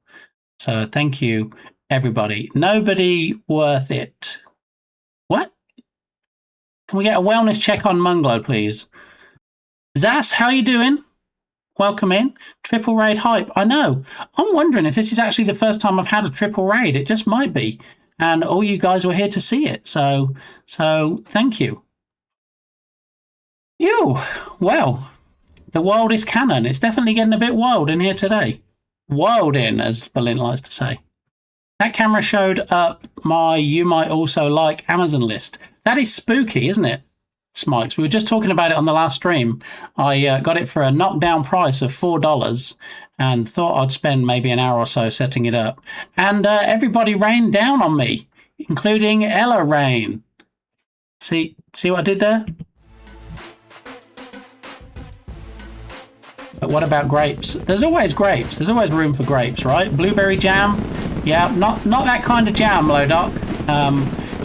thank you, everybody. Nobody worth it. What? Can we get a wellness check on Munglo, please? Zas, how you doing? Welcome in. Triple raid hype. I know. I'm wondering if this is actually the first time I've had a triple raid. It just might be. And all you guys were here to see it. So thank you. Well, the world is canon. It's definitely getting a bit wild in here today. Wild in, as Berlin likes to say. That camera showed up my you might also like Amazon list. That is spooky, isn't it, Smikes? We were just talking about it on the last stream. I got it for a knockdown price of $4 and thought I'd spend maybe an hour or so setting it up. And everybody rained down on me, including Ella Rain. See what I did there? But what about grapes? There's always grapes. There's always room for grapes, right? Blueberry jam. Yeah, not that kind of jam, Lodoc.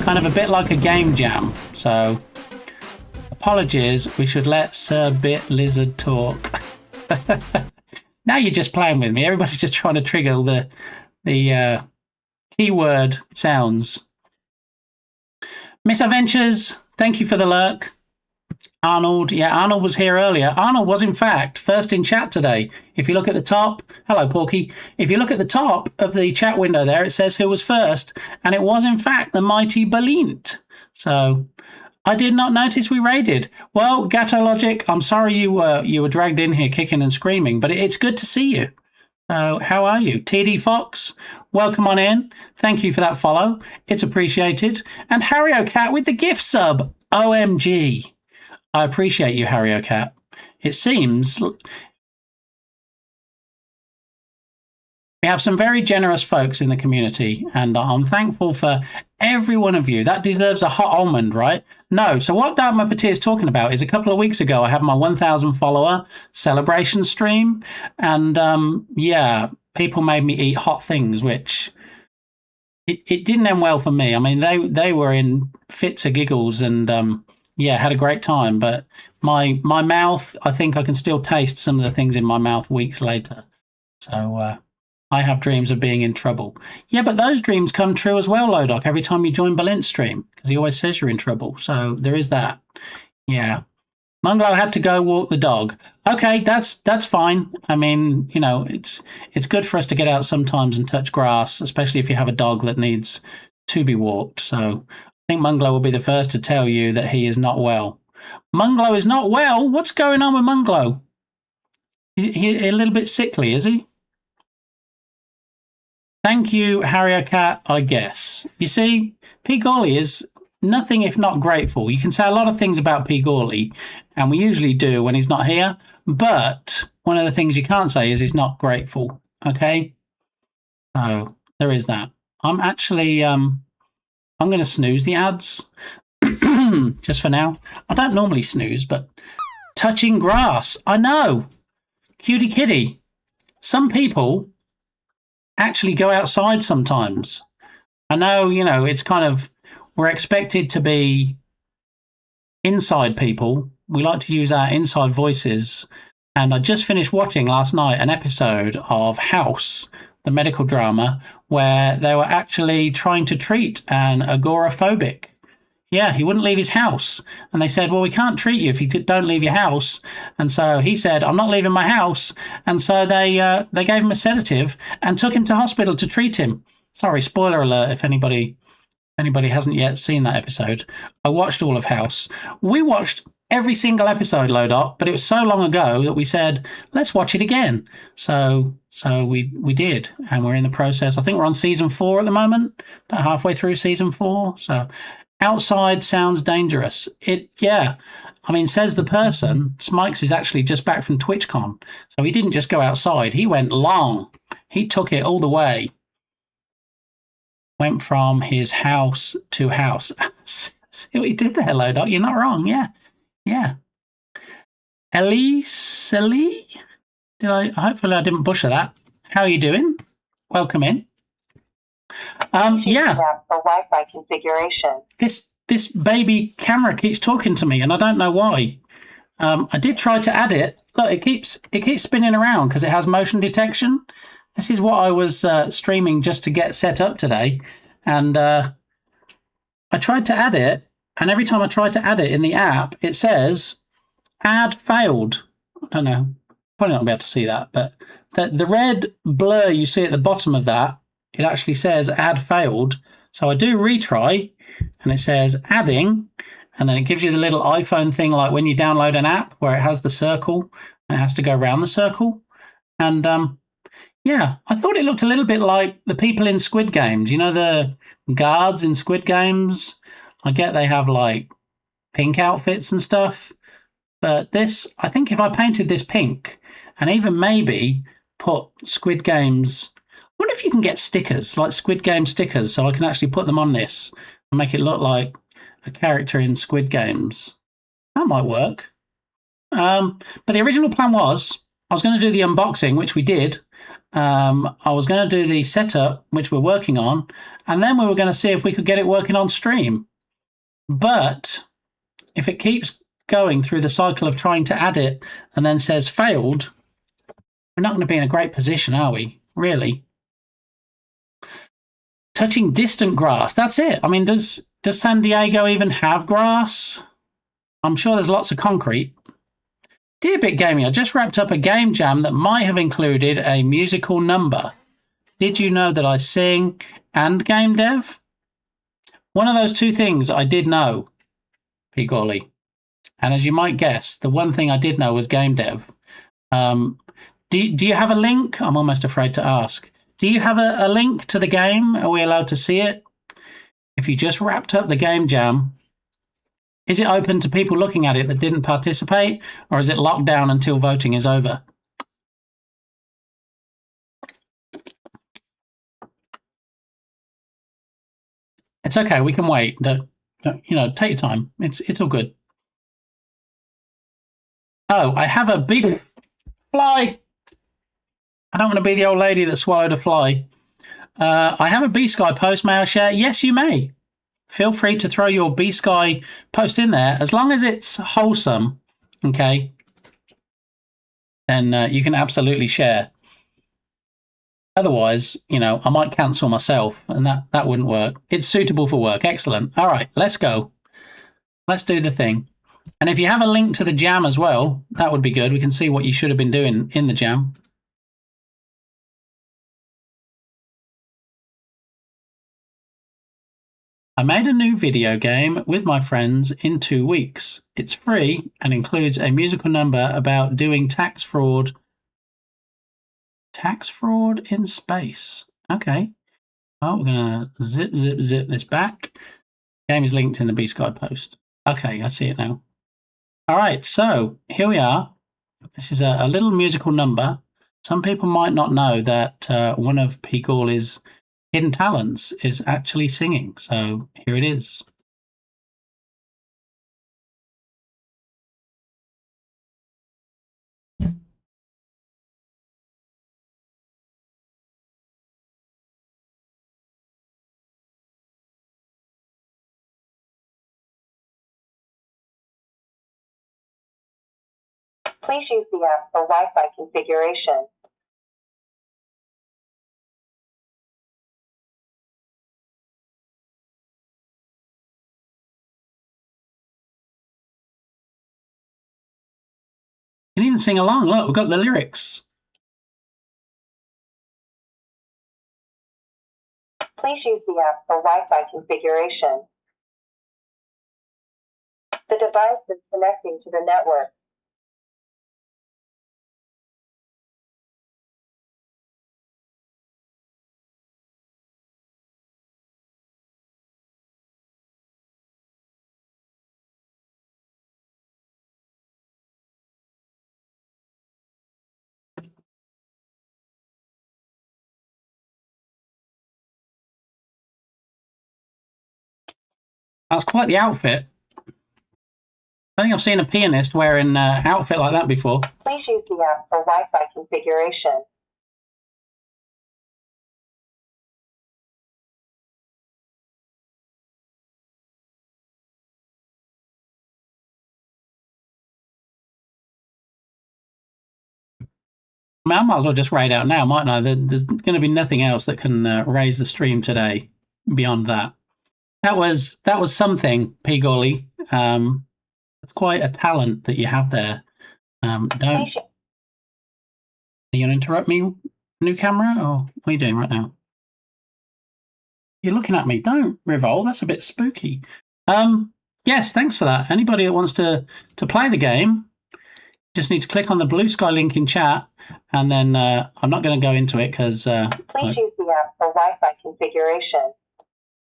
Kind of a bit like a game jam. So, apologies. We should let Sir Bit Lizard talk. Now you're just playing with me. Everybody's just trying to trigger the keyword sounds. Miss Adventures, thank you for the lurk. Arnold, yeah, Arnold was here earlier. Arnold was, in fact, first in chat today. If you look at the top, hello, Porky. If you look at the top of the chat window there, it says who was first, and it was, in fact, the mighty Balint. So I did not notice we raided. Well, Gatto Logic, I'm sorry you were dragged in here kicking and screaming, but it's good to see you. So how are you? TD Fox, welcome on in. Thank you for that follow. It's appreciated. And Harry O'Cat with the gift sub. OMG. I appreciate you, Harry O'Cat. It seems we have some very generous folks in the community, and I'm thankful for every one of you. That deserves a hot almond, right? No, so what Dark Muppeteer is talking about is a couple of weeks ago, I had my 1,000 follower celebration stream, and yeah, people made me eat hot things, which it didn't end well for me. I mean, they were in fits of giggles and yeah, had a great time, but my mouth, I think I can still taste some of the things in my mouth weeks later. So I have dreams of being in trouble. Yeah, but those dreams come true as well, Lodoc, every time you join Balint's stream, because he always says you're in trouble. So there is that. Yeah. Munglo had to go walk the dog. Okay, that's fine. I mean, you know, it's good for us to get out sometimes and touch grass, especially if you have a dog that needs to be walked. So I think Munglo will be the first to tell you that he is not well. Munglo is not well? What's going on with Munglo? He a little bit sickly, is he? Thank you, Harrier Cat, I guess. You see, P. Gawley is nothing if not grateful. You can say a lot of things about P. Gawley, and we usually do when he's not here, but one of the things you can't say is he's not grateful, okay? Oh, there is that. I'm actually... I'm going to snooze the ads just for now. I don't normally snooze, but touching grass. I know. Cutie kitty. Some people actually go outside sometimes. I know, it's kind of, we're expected to be inside people. We like to use our inside voices. And I just finished watching last night an episode of House, the medical drama, where they were actually trying to treat an agoraphobic. Yeah, he wouldn't leave his house. And they said, well, we can't treat you if you don't leave your house. And so he said, I'm not leaving my house. And so they gave him a sedative and took him to hospital to treat him. Sorry, spoiler alert if anybody hasn't yet seen that episode. I watched all of House. We watched every single episode, Lodot, but it was so long ago that we said, let's watch it again. So we did, and we're in the process. I think we're on season 4 at the moment, about halfway through season 4. So outside sounds dangerous. Says the person, Smikes is actually just back from TwitchCon. So he didn't just go outside. He went long. He took it all the way. Went from his house to house. See what he did there, Lodot? You're not wrong. Yeah. Elise? Hopefully I didn't butcher that. How are you doing? Welcome in. Yeah. For Wi-Fi configuration. This baby camera keeps talking to me, and I don't know why. I did try to add it. Look, it keeps spinning around because it has motion detection. This is what I was streaming just to get set up today, and I tried to add it, and every time I try to add it in the app, it says "add failed." I don't know. Probably not gonna be able to see that, but the red blur you see at the bottom of that, it actually says "add failed." So I do retry, and it says "adding," and then it gives you the little iPhone thing, like when you download an app where it has the circle and it has to go around the circle, and yeah, I thought it looked a little bit like the people in Squid Games. You know, the guards in Squid Games? I get they have like pink outfits and stuff. But this, I think if I painted this pink and even maybe put Squid Games, I wonder if you can get stickers, like Squid Game stickers, so I can actually put them on this and make it look like a character in Squid Games. That might work. But the original plan was I was going to do the unboxing, which we did. I was going to do the setup, which we're working on, and then we were going to see if we could get it working on stream. But if it keeps going through the cycle of trying to add it and then says failed, we're not going to be in a great position, are we? Really? Touching distant grass. That's it. I mean, does San Diego even have grass? I'm sure there's lots of concrete. Dear Bit Gaming, I just wrapped up a game jam that might have included a musical number. Did you know that I sing and game dev? One of those two things I did know, Pigorley. And as you might guess, the one thing I did know was game dev. Do you have a link? I'm almost afraid to ask. Do you have a link to the game? Are we allowed to see it? If you just wrapped up the game jam, is it open to people looking at it that didn't participate, or is it locked down until voting is over? It's okay. We can wait. Don't take your time. It's all good. Oh, I have a big fly. I don't want to be the old lady that swallowed a fly. I have a B-Sky post. May I share? Yes, you may. Feel free to throw your B-Sky post in there. As long as it's wholesome, okay, then you can absolutely share. Otherwise, I might cancel myself, and that wouldn't work. It's suitable for work. Excellent. All right, let's go. Let's do the thing. And if you have a link to the jam as well, that would be good. We can see what you should have been doing in the jam. I made a new video game with my friends in 2 weeks. It's free and includes a musical number about doing tax fraud. Tax fraud in space. Okay. Well, we're going to zip this back. Game is linked in the B-Sky post. Okay, I see it now. All right, so here we are. This is a little musical number. Some people might not know that one of Pigorley's hidden talents is actually singing. So here it is. Please use the app for Wi-Fi configuration. You can even sing along. Look, we've got the lyrics. Please use the app for Wi-Fi configuration. The device is connecting to the network. That's quite the outfit. I think I've seen a pianist wearing an outfit like that before. Please use the app for Wi-Fi configuration. I mean, I might as well just raid out now, mightn't I? There's going to be nothing else that can raise the stream today beyond that. That was something, P. Golly. It's quite a talent that you have there. Don't. Are you going to interrupt me, new camera, or what are you doing right now? You're looking at me. Don't revolve. That's a bit spooky. Yes, thanks for that. Anybody that wants to play the game, just need to click on the blue sky link in chat, and then I'm not going to go into it because. Please use the app for Wi-Fi configuration.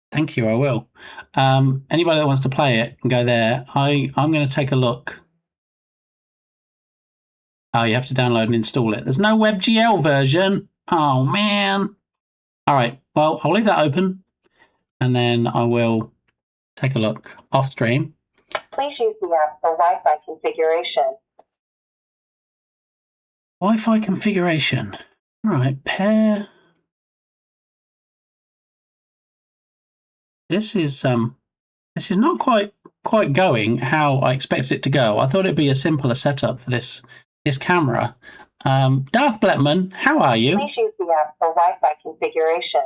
Thank you. I will. Anybody that wants to play it, can go there. I'm going to take a look. Oh, you have to download and install it. There's no WebGL version. Oh man. All right. Well, I'll leave that open, and then I will take a look off stream. Please use the app for Wi-Fi configuration. Wi-Fi configuration. All right, pair. This is not quite going how I expected it to go. I thought it'd be a simpler setup for this camera. Darth Bletman, how are you? Please use the app for Wi-Fi configuration.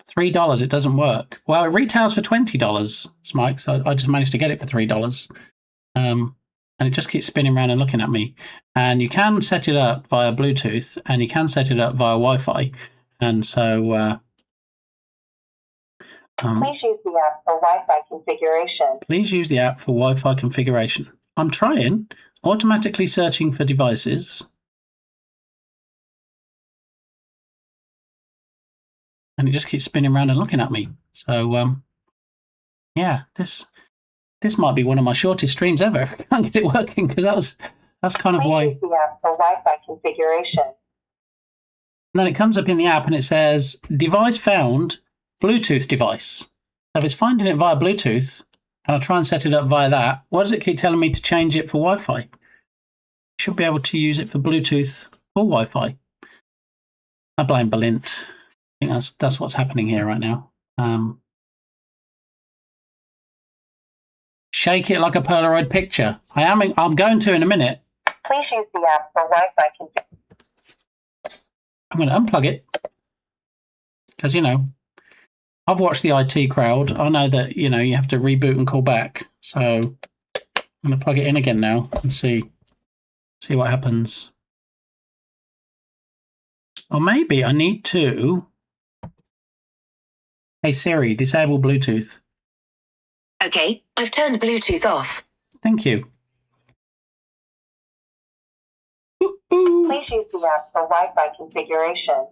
$3, it doesn't work. Well, it retails for $20, Smike, so I just managed to get it for $3. And it just keeps spinning around and looking at me. And you can set it up via Bluetooth, and you can set it up via Wi-Fi. And so... please use the app for Wi-Fi configuration. Please use the app for Wi-Fi configuration. I'm trying. Automatically searching for devices. And it just keeps spinning around and looking at me. So, yeah, this might be one of my shortest streams ever if I can't get it working, because that's kind of why. Please use the app for Wi-Fi configuration. And then it comes up in the app and it says, device found, Bluetooth device. So if it's finding it via Bluetooth, and I try and set it up via that, why does it keep telling me to change it for Wi-Fi? Should be able to use it for Bluetooth or Wi-Fi. I blame Balint. I think that's what's happening here right now. Shake it like a Polaroid picture. I'm going to in a minute. Please use the app for Wi-Fi configuration. I'm going to unplug it. Because, I've watched the IT crowd. I know that, you have to reboot and call back. So I'm going to plug it in again now and see what happens. Or maybe I need to... Hey Siri, disable Bluetooth. Okay, I've turned Bluetooth off. Thank you. Please use the app for Wi-Fi configuration.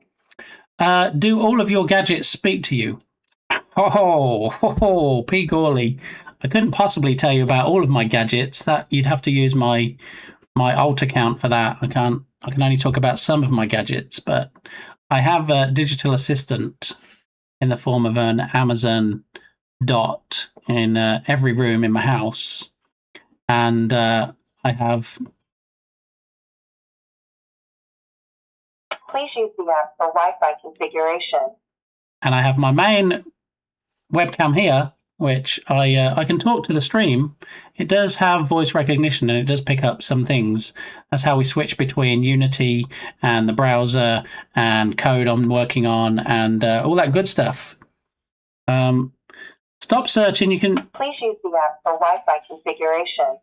Do all of your gadgets speak to you? Oh, P. Gorley. I couldn't possibly tell you about all of my gadgets. That you'd have to use my alt account for that. I can only talk about some of my gadgets, but I have a digital assistant in the form of an Amazon Dot in every room in my house, and I have. Please use the app for Wi-Fi configuration. And I have my main webcam here, which I can talk to the stream. It does have voice recognition and it does pick up some things. That's how we switch between Unity and the browser and code I'm working on and all that good stuff. Stop searching. You can. Please use the app for Wi-Fi configuration.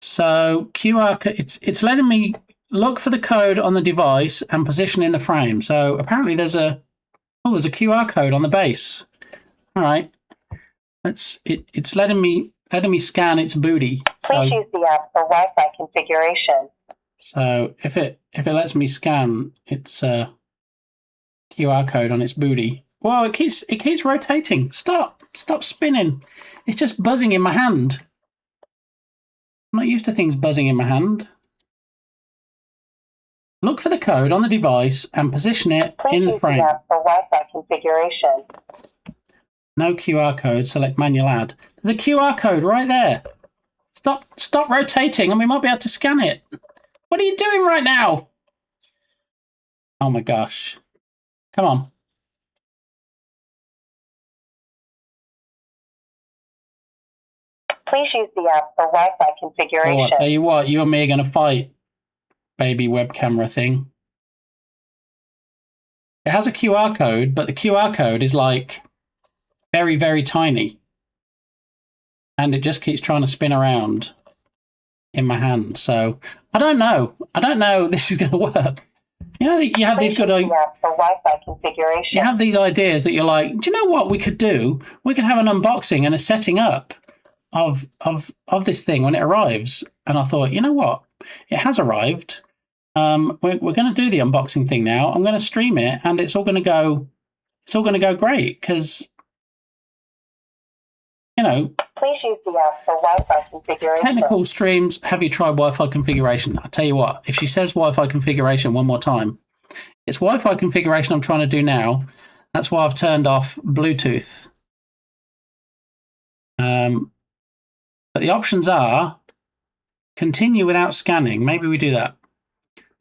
So QR code. It's letting me look for the code on the device and position in the frame. So apparently there's a QR code on the base. All right. It's letting me scan its booty. Please use the app for Wi-Fi configuration. So if it lets me scan its QR code on its booty. Whoa, it keeps rotating. Stop spinning. It's just buzzing in my hand. I'm not used to things buzzing in my hand. Look for the code on the device and position it in the frame. Please use the app for Wi-Fi configuration. No QR code, select manual add. There's a QR code right there. Stop rotating and we might be able to scan it. What are you doing right now? Oh my gosh. Come on. Please use the app for Wi-Fi configuration. Oh, I'll tell you what, you and me are going to fight, baby web camera thing. It has a QR code, but the QR code is like very, very tiny. And it just keeps trying to spin around in my hand. So I don't know. This is going to work. You know, you have these good ideas. You have these ideas that you're like, do you know what we could do? We could have an unboxing and a setting up of this thing when it arrives. And I thought, you know what? It has arrived. We're going to do the unboxing thing now. I'm going to stream it, and it's all going to go. It's all going to go great because, you know. Please use the app for Wi-Fi configuration. Technical streams. Have you tried Wi-Fi configuration? I'll tell you what. If she says Wi-Fi configuration one more time, it's Wi-Fi configuration I'm trying to do now. That's why I've turned off Bluetooth. But the options are continue without scanning. Maybe we do that.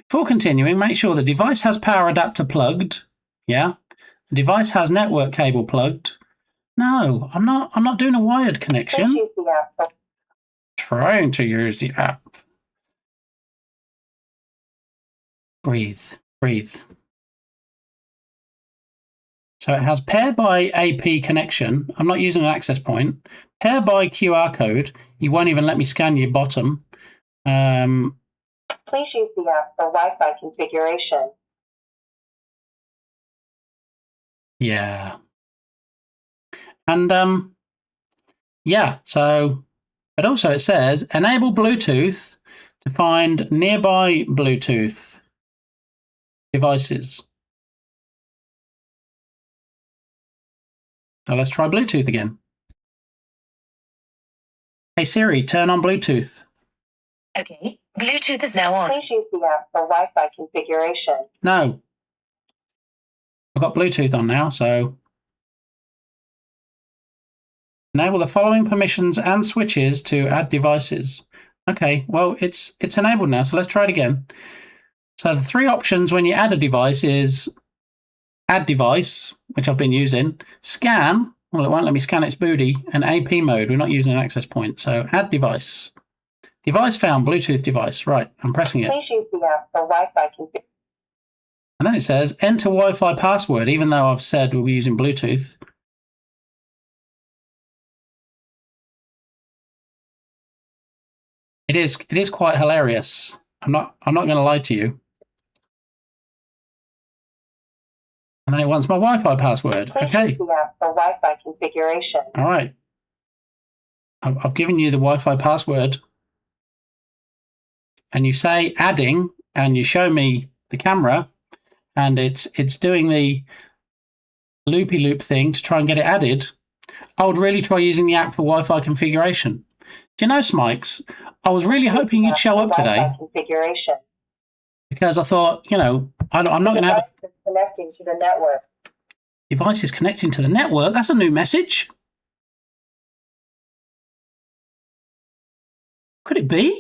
Before continuing, make sure the device has power adapter plugged. Yeah. The device has network cable plugged. No, I'm not doing a wired connection. Please use the app. Trying to use the app. Breathe. So it has pair by AP connection. I'm not using an access point. Pair by QR code. You won't even let me scan your bottom. Please use the app for Wi-Fi configuration. Yeah. And yeah, so but also it says enable Bluetooth to find nearby Bluetooth devices. So let's try Bluetooth again. Hey Siri, turn on Bluetooth. Okay, Bluetooth is now on. Please use the app for Wi-Fi configuration. No. I've got Bluetooth on now, so enable the following permissions and switches to add devices. Okay, well, it's enabled now, so let's try it again. So the three options when you add a device is add device, which I've been using, scan, well, it won't let me scan its booty, and AP mode, we're not using an access point. So add device. Device found, Bluetooth device. Right, I'm pressing it. Please use the app for Wi-Fi configuration. And then it says enter Wi-Fi password, even though I've said we'll be using Bluetooth. It is quite hilarious. I'm not going to lie to you. And then it wants my Wi-Fi password. Please Okay. use the app for Wi-Fi configuration. All right. I've given you the Wi-Fi password. And you say adding, and you show me the camera, and it's doing the loopy-loop thing to try and get it added. I would really try using the app for Wi-Fi configuration. Do you know, Smikes, I was really hoping you'd show up today Configuration. because I thought, you know, I'm not going to have Connecting to the network. devices connecting to the network. That's a new message. Could it be?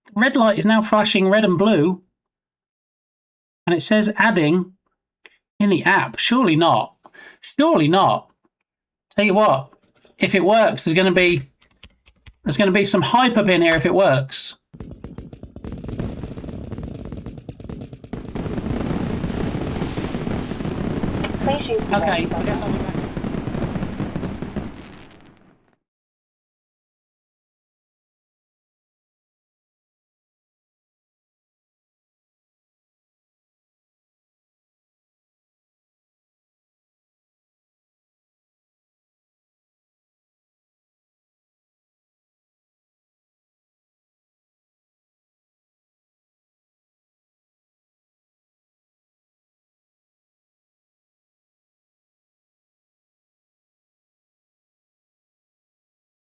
The red light is now flashing red and blue. And it says adding In the app? Surely not. Surely not. Tell you what, if it works, there's going to be some hype up in here if it works. Please use the Okay, web I guess I'll be back.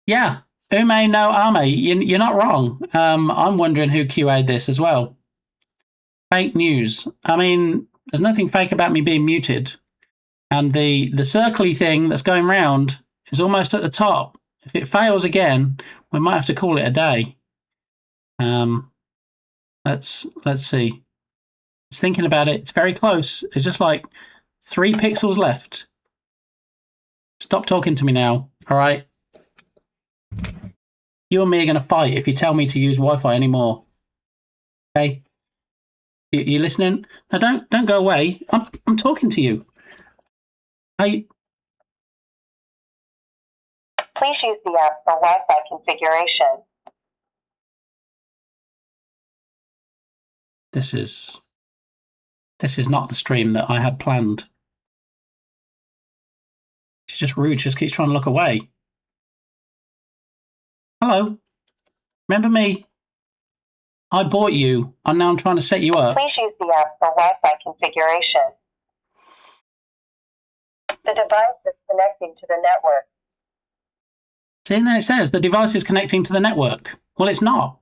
Yeah, Ume no Ame, you're not wrong. I'm wondering who QA'd this as well. Fake news. I mean, there's nothing fake about me being muted. And the circly thing that's going round is almost at the top. If it fails again, we might have to call it a day. Let's see. It's thinking about it. It's very close. It's just like 3 pixels left. Stop talking to me now. All right. You and me are going to fight if you tell me to use Wi-Fi anymore. Okay. You listening? No, don't go away. I'm talking to you. Please use the app for Wi-Fi configuration. This is not the stream that I had planned. She's just rude. She just keeps trying to look away. Hello. Remember me? I bought you, and now I'm trying to set you up. Please use the app for Wi-Fi configuration. The device is connecting to the network. See, and then it says the device is connecting to the network. Well, it's not.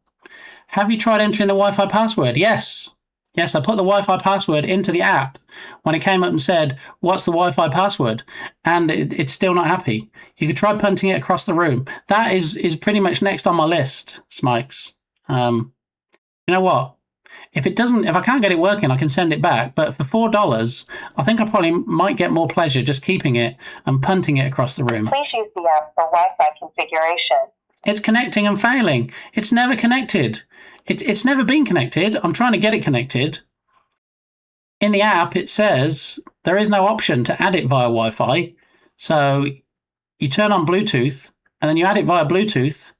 Have you tried entering the Wi-Fi password? Yes. Yes, I put the Wi-Fi password into the app when it came up and said, what's the Wi-Fi password? And it's still not happy. You could try punting it across the room. That is pretty much next on my list, Smikes. You know what? If I can't get it working, I can send it back. But for $4, I think I probably might get more pleasure just keeping it and punting it across the room. Please use the app for Wi-Fi configuration. It's connecting and failing. It's never connected. It's never been connected. I'm trying to get it connected. In the app, it says there is no option to add it via Wi-Fi. So you turn on Bluetooth, and then you add it via Bluetooth,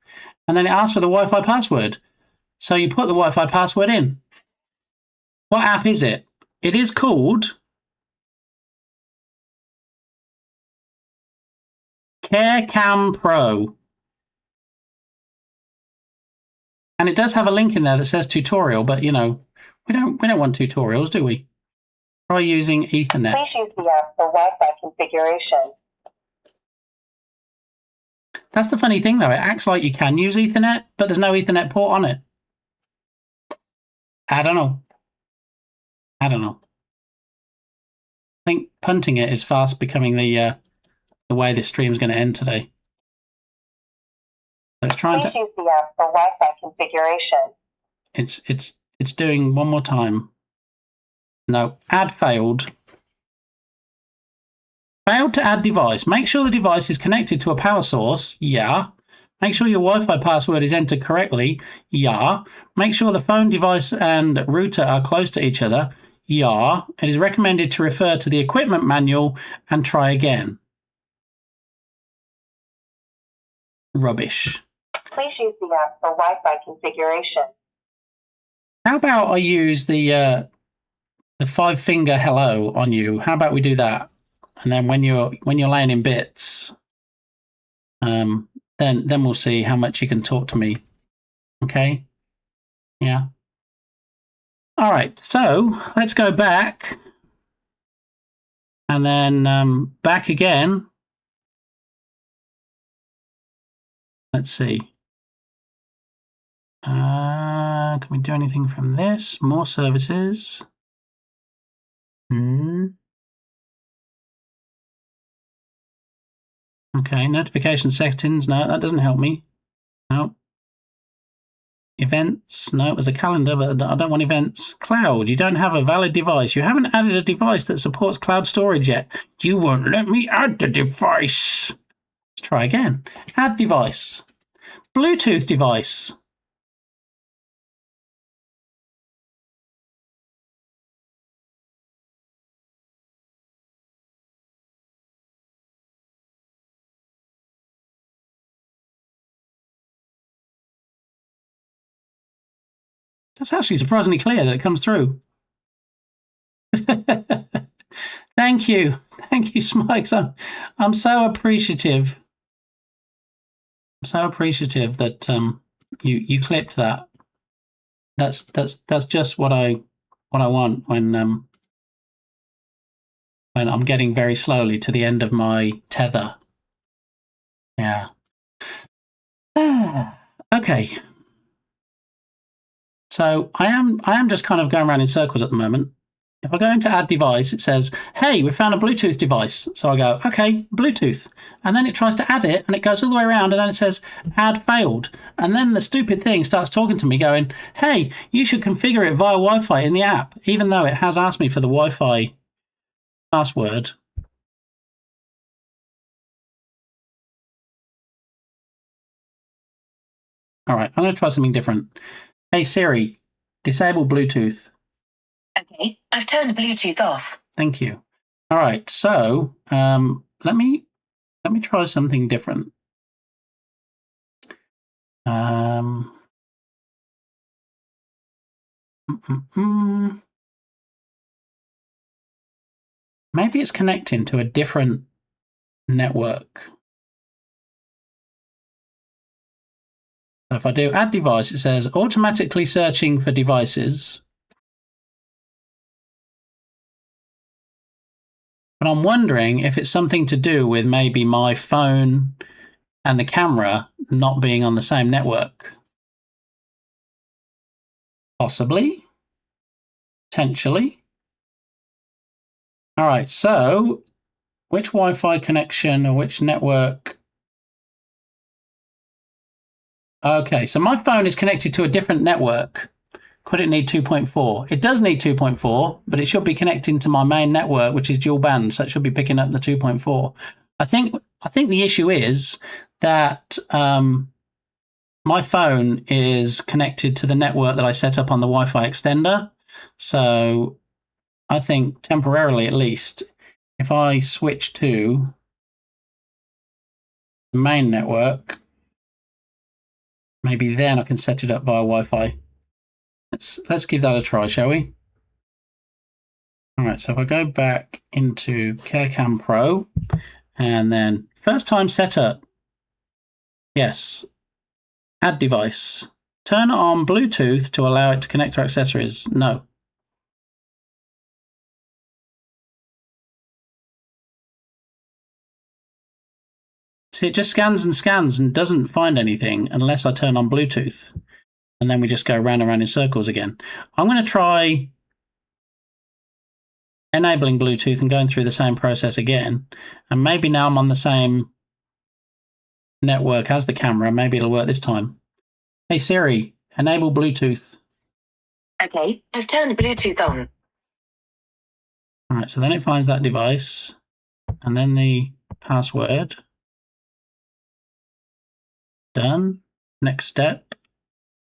and then it asks for the Wi-Fi password. So you put the Wi-Fi password in. What app is it? It is called CareCam Pro. And it does have a link in there that says tutorial, but we don't want tutorials, do we? Try using Ethernet. Please use the app for Wi-Fi configuration. That's the funny thing, though. It acts like you can use Ethernet, but there's no Ethernet port on it. I don't know. I think punting it is fast becoming the way this stream's going to end today. So it's trying Please use the app for Wi-Fi configuration. It's doing one more time. No, add failed. Failed to add device. Make sure the device is connected to a power source. Yeah. Make sure your Wi-Fi password is entered correctly. Yeah. Make sure the phone device and router are close to each other. Yeah. It is recommended to refer to the equipment manual and try again. Rubbish. Please use the app for Wi-Fi configuration. How about I use the 5-finger hello on you? How about we do that? And then when you're laying in bits, then we'll see how much you can talk to me. Okay? Yeah. All right. So let's go back, and then back again. Let's see. Can we do anything from this? More services. Okay, notification settings. No, that doesn't help me. No. Events. No, it was a calendar, but I don't want events. Cloud. You don't have a valid device. You haven't added a device that supports cloud storage yet. You won't let me add the device. Let's try again. Add device. Bluetooth device. That's actually surprisingly clear that it comes through. Thank you. Thank you, Smikes. I'm so appreciative. I'm so appreciative that you clipped that. That's just what I want when I'm getting very slowly to the end of my tether. Yeah. Okay. So I am just kind of going around in circles at the moment. If I go into add device, it says, hey, we found a Bluetooth device. So I go, okay, Bluetooth. And then it tries to add it and it goes all the way around and then it says add failed. And then the stupid thing starts talking to me going, hey, you should configure it via Wi-Fi in the app, even though it has asked me for the Wi-Fi password. All right, I'm going to try something different. Hey, Siri, disable Bluetooth. Okay, I've turned Bluetooth off. Thank you. All right, so let me try something different. Maybe it's connecting to a different network. So if I do add device, it says automatically searching for devices. But I'm wondering if it's something to do with maybe my phone and the camera not being on the same network. Possibly. Potentially. All right, so which Wi-Fi connection or which network? Okay, so my phone is connected to a different network. Could it need 2.4? It does need 2.4, but it should be connecting to my main network, which is dual band, so it should be picking up the 2.4. I think the issue is that my phone is connected to the network that I set up on the Wi-Fi extender. So I think temporarily, at least, if I switch to the main network, maybe then I can set it up via Wi-Fi. Let's give that a try, shall we? All right, so if I go back into CareCam Pro and then first time setup, yes, add device, turn on Bluetooth to allow it to connect to accessories, no. See, it just scans and doesn't find anything unless I turn on Bluetooth. And then we just go round and round in circles again. I'm going to try enabling Bluetooth and going through the same process again. And maybe now I'm on the same network as the camera. Maybe it'll work this time. Hey Siri, enable Bluetooth. Okay, I've turned Bluetooth on. All right, so then it finds that device and then the password. Done. Next step.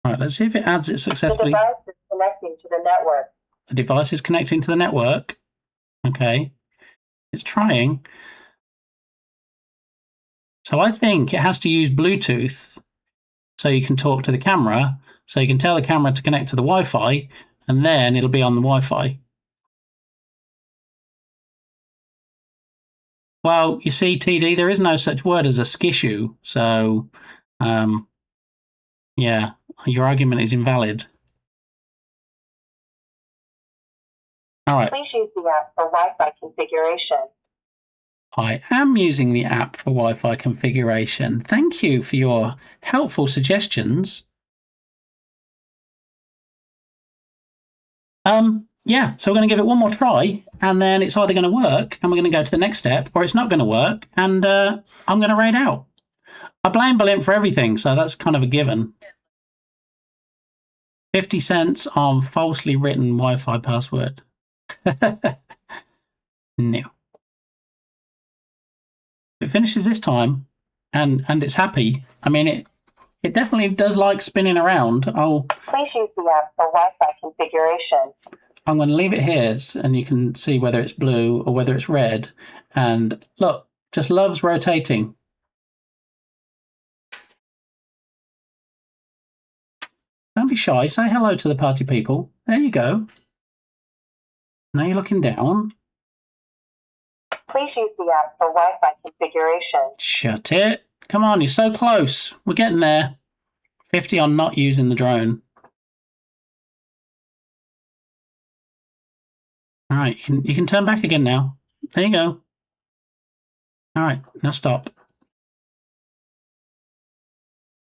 All right, let's see if it adds it successfully. The device is connecting to the network. The device is connecting to the network. Okay. It's trying. So I think it has to use Bluetooth so you can talk to the camera, so you can tell the camera to connect to the Wi-Fi, and then it'll be on the Wi-Fi. Well, you see, TD, there is no such word as a skissue, so yeah, your argument is invalid. All right. Please use the app for Wi-Fi configuration. I am using the app for Wi-Fi configuration. Thank you for your helpful suggestions. Yeah, so we're going to give it one more try, and then it's either going to work, and we're going to go to the next step, or it's not going to work, and I'm going to raid out. I blame Balint for everything, so that's kind of a given. 50 cents on falsely written Wi-Fi password. No. If it finishes this time and it's happy, I mean, it definitely does like spinning around. Please use the app for Wi-Fi configuration. I'm going to leave it here and you can see whether it's blue or whether it's red. And look, just loves rotating. Don't be shy. Say hello to the party people. There you go. Now you're looking down. Please use the app for Wi-Fi configuration. Shut it. Come on, you're so close. We're getting there. 50 on not using the drone. All right, you can turn back again now. There you go. All right, now stop.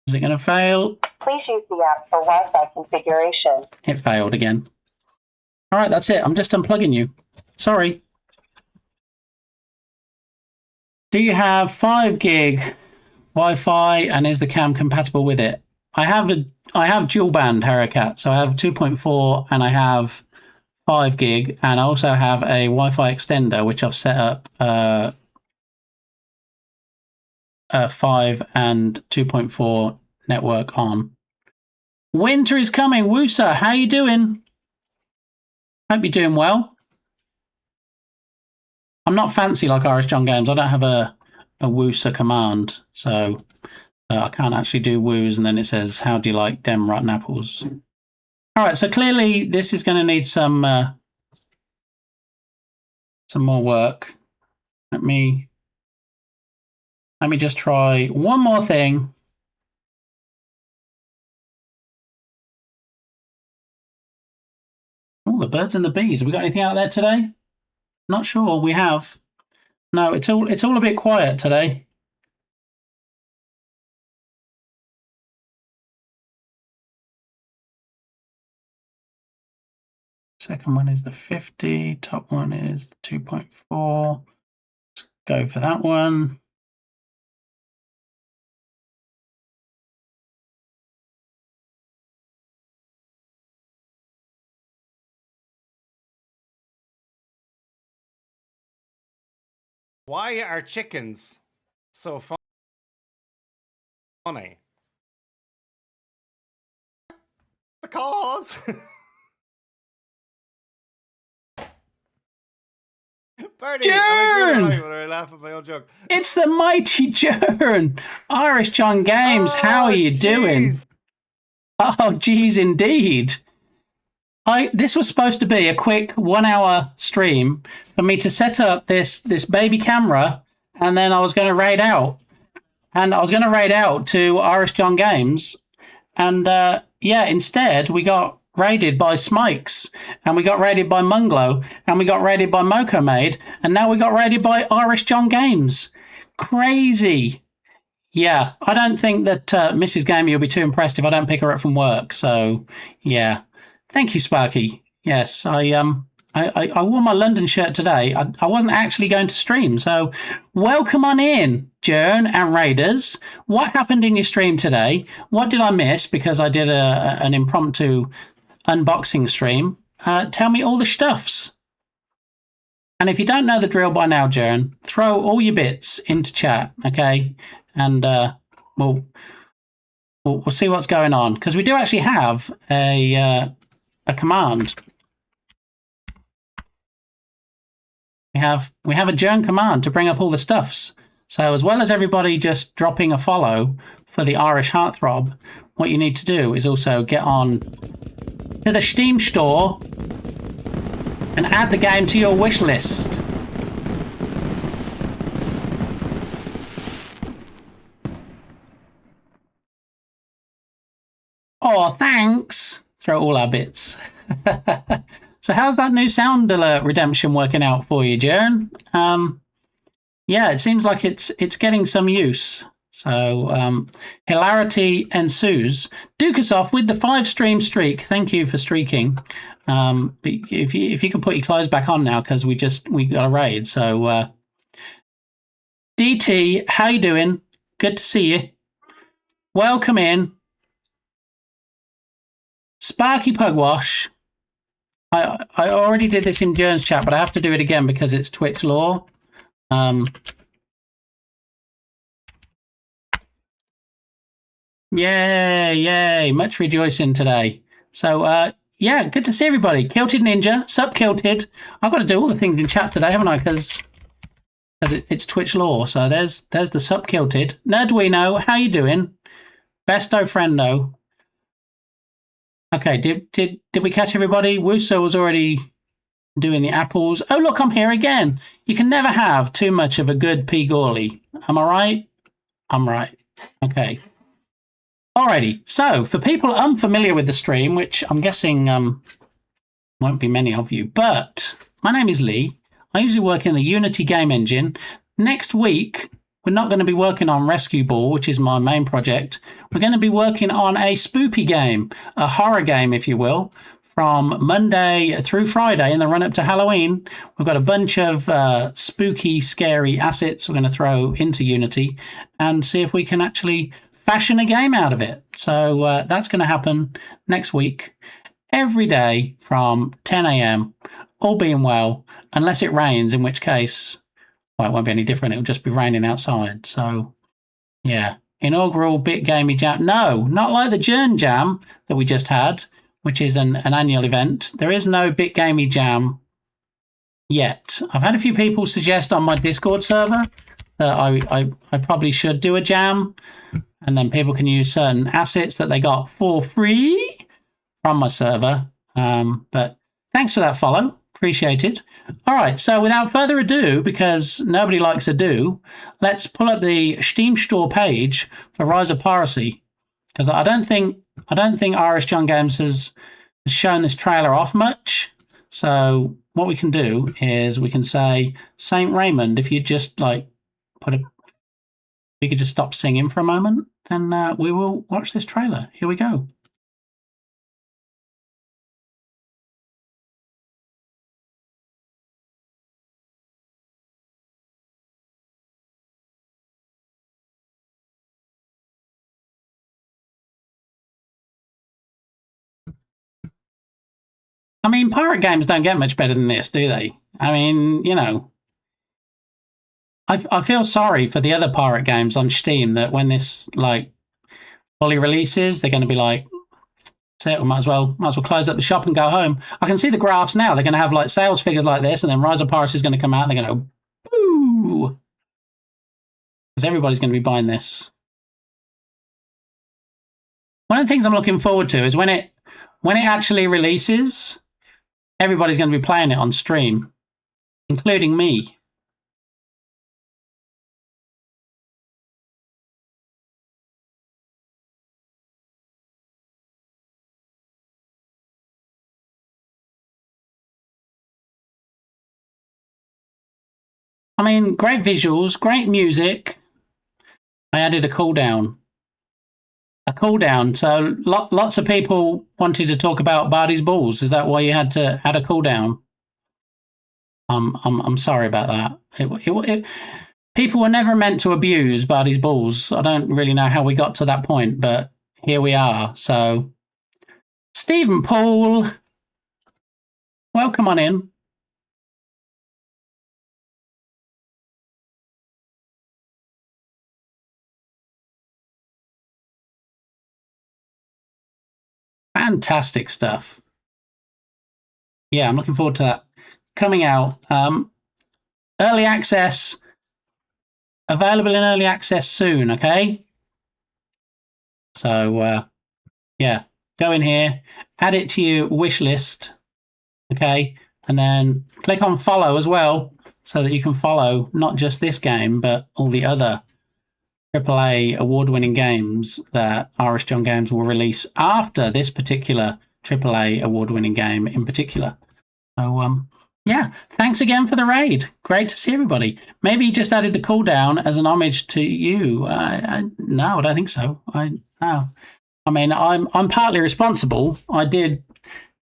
Is it going to fail? Please use the app for Wi-Fi configuration. It failed again. All right, that's it. I'm just unplugging you. Sorry. Do you have 5 gig Wi-Fi and is the cam compatible with it? I have dual band Harakat, so I have 2.4 and I have 5 gig, and I also have a Wi-Fi extender which I've set up 5 and 2.4 network on. Winter is coming. Woosa, how you doing? Hope you're doing well. I'm not fancy like Irish John Games. I don't have a Woosa command, so I can't actually do woos and then it says, how do you like dem rotten apples? All right, so clearly this is going to need some more work. Let me just try one more thing. Oh, the birds and the bees. Have we got anything out there today? Not sure. We have. No, it's all a bit quiet today. Second one is the 50. Top one is the 2.4. Let's go for that one. Why are chickens so funny? Because Bernie, am I doing right when I laugh at my own joke? It's the mighty Jern! Irish John Games, how are you doing? Oh, geez, indeed. This was supposed to be a quick 1 hour stream for me to set up this baby camera, and then I was going to raid out. And I was going to raid out to Irish John Games, and yeah, instead we got raided by Smikes, and we got raided by Munglo, and we got raided by Moco Maid, and now we got raided by Irish John Games. Crazy. Yeah, I don't think that Mrs. Gamey will be too impressed if I don't pick her up from work. So, yeah. Thank you, Sparky. Yes, I wore my London shirt today. I wasn't actually going to stream, so welcome on in, Jern and Raiders. What happened in your stream today? What did I miss because I did an impromptu unboxing stream? Tell me all the stuffs. And if you don't know the drill by now, Jern, throw all your bits into chat, okay? And we'll see what's going on, because we do actually have a command. We have a Jern command to bring up all the stuffs. So as well as everybody just dropping a follow for the Irish Heartthrob, what you need to do is also get on to the Steam store and add the game to your wish list. Oh, thanks. Throw all our bits. So how's that new sound alert redemption working out for you, Jern? Yeah, it seems like it's getting some use. So hilarity ensues. Duke us off with the 5 stream streak. Thank you for streaking. If you can put your clothes back on now, because we got a raid. So DT, how you doing? Good to see you. Welcome in. Sparky Pugwash. I already did this in Jern's chat, but I have to do it again because it's Twitch law. Yay! Much rejoicing today. So, yeah, good to see everybody. Kilted Ninja, Sup Kilted. I've got to do all the things in chat today, haven't I? Because it's Twitch law. So there's the Sup Kilted. Nerdwino, how you doing? Besto Friendo. Okay, did we catch everybody? Wuso was already doing the apples. Oh, look, I'm here again. You can never have too much of a good pea Gawley. Am I right? I'm right. Okay. Alrighty. So, for people unfamiliar with the stream, which I'm guessing won't be many of you, but my name is Lee. I usually work in the Unity game engine. Next week, we're not going to be working on Rescue Ball, which is my main project. We're going to be working on a spoopy game, a horror game, if you will, from Monday through Friday in the run-up to Halloween. We've got a bunch of spooky, scary assets we're going to throw into Unity and see if we can actually fashion a game out of it. So that's going to happen next week, every day from 10 a.m., all being well, unless it rains, in which case, well, it won't be any different. It'll just be raining outside. So, yeah. Inaugural Bit Gamey Jam. No, not like the Jern Jam that we just had, which is an annual event. There is no Bit Gamey Jam yet. I've had a few people suggest on my Discord server that I probably should do a jam, and then people can use certain assets that they got for free from my server. But thanks for that follow. Appreciated. All right, so without further ado, because nobody likes ado, let's pull up the Steam store page for Rise of Piracy, because I don't think Irish John Games has shown this trailer off much. So what we can do is we can say, Saint Raymond, if you just like we could just stop singing for a moment, then we will watch this trailer. Here we go. I mean, pirate games don't get much better than this, do they? I mean, you know, I feel sorry for the other pirate games on Steam that when this like fully releases, they're going to be like, we might as well close up the shop and go home. I can see the graphs now. They're going to have like sales figures like this, and then Rise of Piracy is going to come out, and they're going to go, boo, because everybody's going to be buying this. One of the things I'm looking forward to is when it actually releases, everybody's going to be playing it on stream, including me. I mean, great visuals, great music. I added a cooldown. So lots of people wanted to talk about Barty's balls. Is that why you had to add a cooldown? I'm sorry about that. People were never meant to abuse Barty's balls. I don't really know how we got to that point, but here we are. So, Stephen Paul, welcome on in. Fantastic stuff. Yeah, I'm looking forward to that coming out. Early access, available in early access soon, okay? So, yeah, go in here, add it to your wish list, okay? And then click on follow as well, so that you can follow not just this game, but all the other AAA award-winning games that Irish John Games will release after this particular AAA award-winning game in particular. So, yeah, thanks again for the raid. Great to see everybody. Maybe you just added the cooldown as an homage to you. No, I don't think so. No. I mean, I'm partly responsible. I did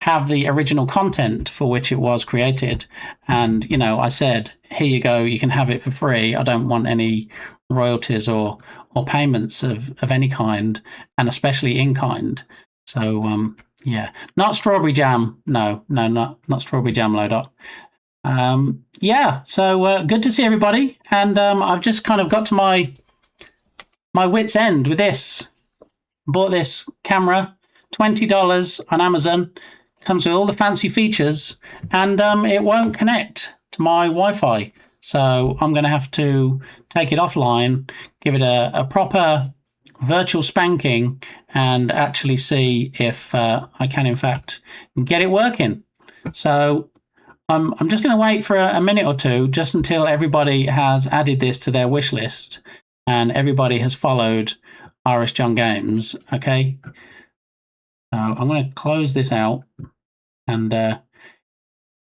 have the original content for which it was created, and you know, I said, here you go, you can have it for free. I don't want any royalties or payments of any kind, and especially in kind. So Yeah, not strawberry jam. No, not strawberry jam, Lodot. Yeah, so good to see everybody. And I've just kind of got to my wit's end with this. Bought this camera, $20 on Amazon. Comes with all the fancy features, and it won't connect to my Wi-Fi. So I'm going to have to take it offline, give it a proper virtual spanking, and actually see if I can, in fact, get it working. So I'm just going to wait for a minute or two, just until everybody has added this to their wish list and everybody has followed Irish John Games. Okay. So I'm going to close this out. And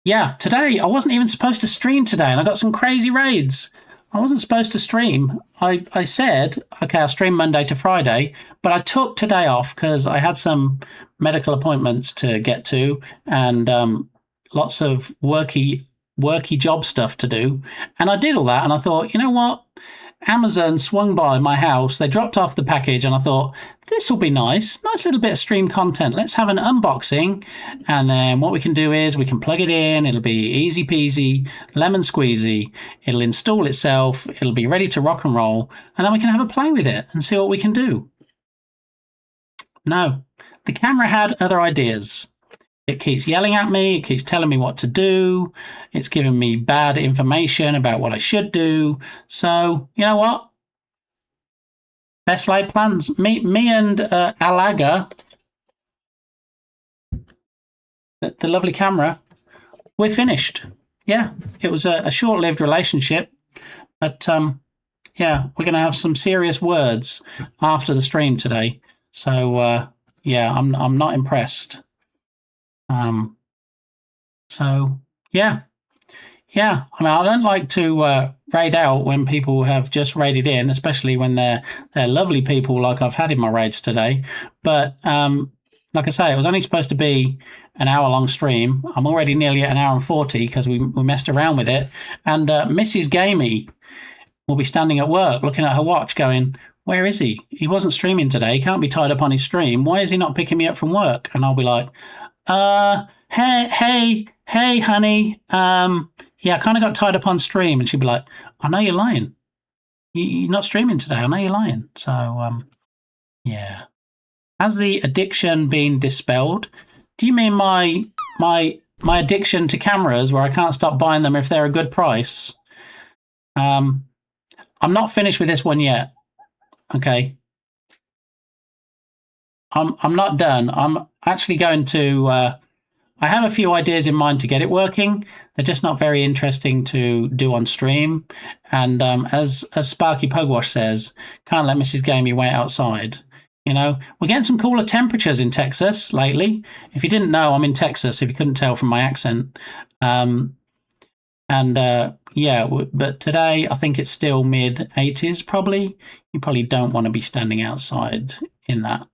yeah, today I wasn't even supposed to stream today, and I got some crazy raids. I wasn't supposed to stream. I said, okay, I'll stream Monday to Friday, but I took today off because I had some medical appointments to get to and lots of worky job stuff to do. And I did all that, and I thought, you know what? Amazon swung by my house. They dropped off the package, and I thought, this will be nice little bit of stream content. Let's have an unboxing, and then what we can do is we can plug it in. It'll be easy peasy, lemon squeezy. It'll install itself. It'll be ready to rock and roll, and then we can have a play with it and see what we can do. No, the camera had other ideas. It keeps yelling at me. It keeps telling me what to do. It's giving me bad information about what I should do. So, you know what? Best laid plans. Me and Alaga, the lovely camera, we're finished. Yeah, it was a short-lived relationship. But, yeah, we're going to have some serious words after the stream today. So, yeah, I'm not impressed. So yeah. I mean, I don't like to raid out when people have just raided in, especially when they're lovely people like I've had in my raids today. But like I say, it was only supposed to be an hour-long stream. I'm already nearly at an hour and 40 because we messed around with it. And Mrs. Gamey will be standing at work looking at her watch going, where is he? He wasn't streaming today. He can't be tied up on his stream. Why is he not picking me up from work? And I'll be like, hey, honey. Yeah, I kind of got tied up on stream. And she'd be like, I know you're lying. You're not streaming today. I know you're lying. So, yeah. Has the addiction been dispelled? Do you mean my addiction to cameras where I can't stop buying them if they're a good price? I'm not finished with this one yet. Okay. I'm not done. I'm actually going to I have a few ideas in mind to get it working. They're just not very interesting to do on stream. And as Sparky Pugwash says, can't let Mrs. Gamey wait outside. You know, we're getting some cooler temperatures in Texas lately. If you didn't know, I'm in Texas, if you couldn't tell from my accent. Yeah, but today I think it's still mid-80s probably. You probably don't want to be standing outside in that.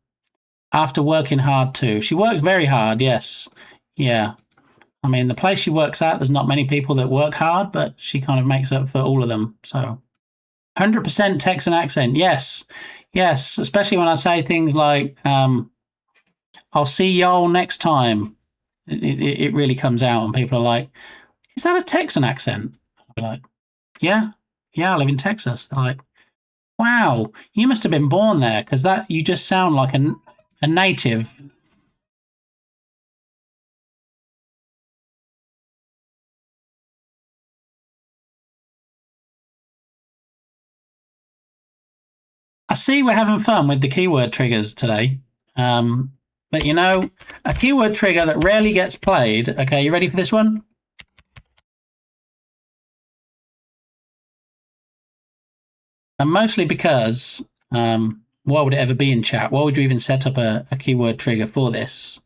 After working hard too. She works very hard, yes. Yeah. I mean, the place she works at, there's not many people that work hard, but she kind of makes up for all of them. So 100% Texan accent. Yes. Yes. Especially when I say things like, I'll see y'all next time. It really comes out and people are like, is that a Texan accent? I'll be like, yeah, I live in Texas. They're like, wow, you must have been born there because you just sound like a native. I see we're having fun with the keyword triggers today. But you know, a keyword trigger that rarely gets played. Okay, you ready for this one? And mostly because, why would it ever be in chat? Why would you even set up a keyword trigger for this?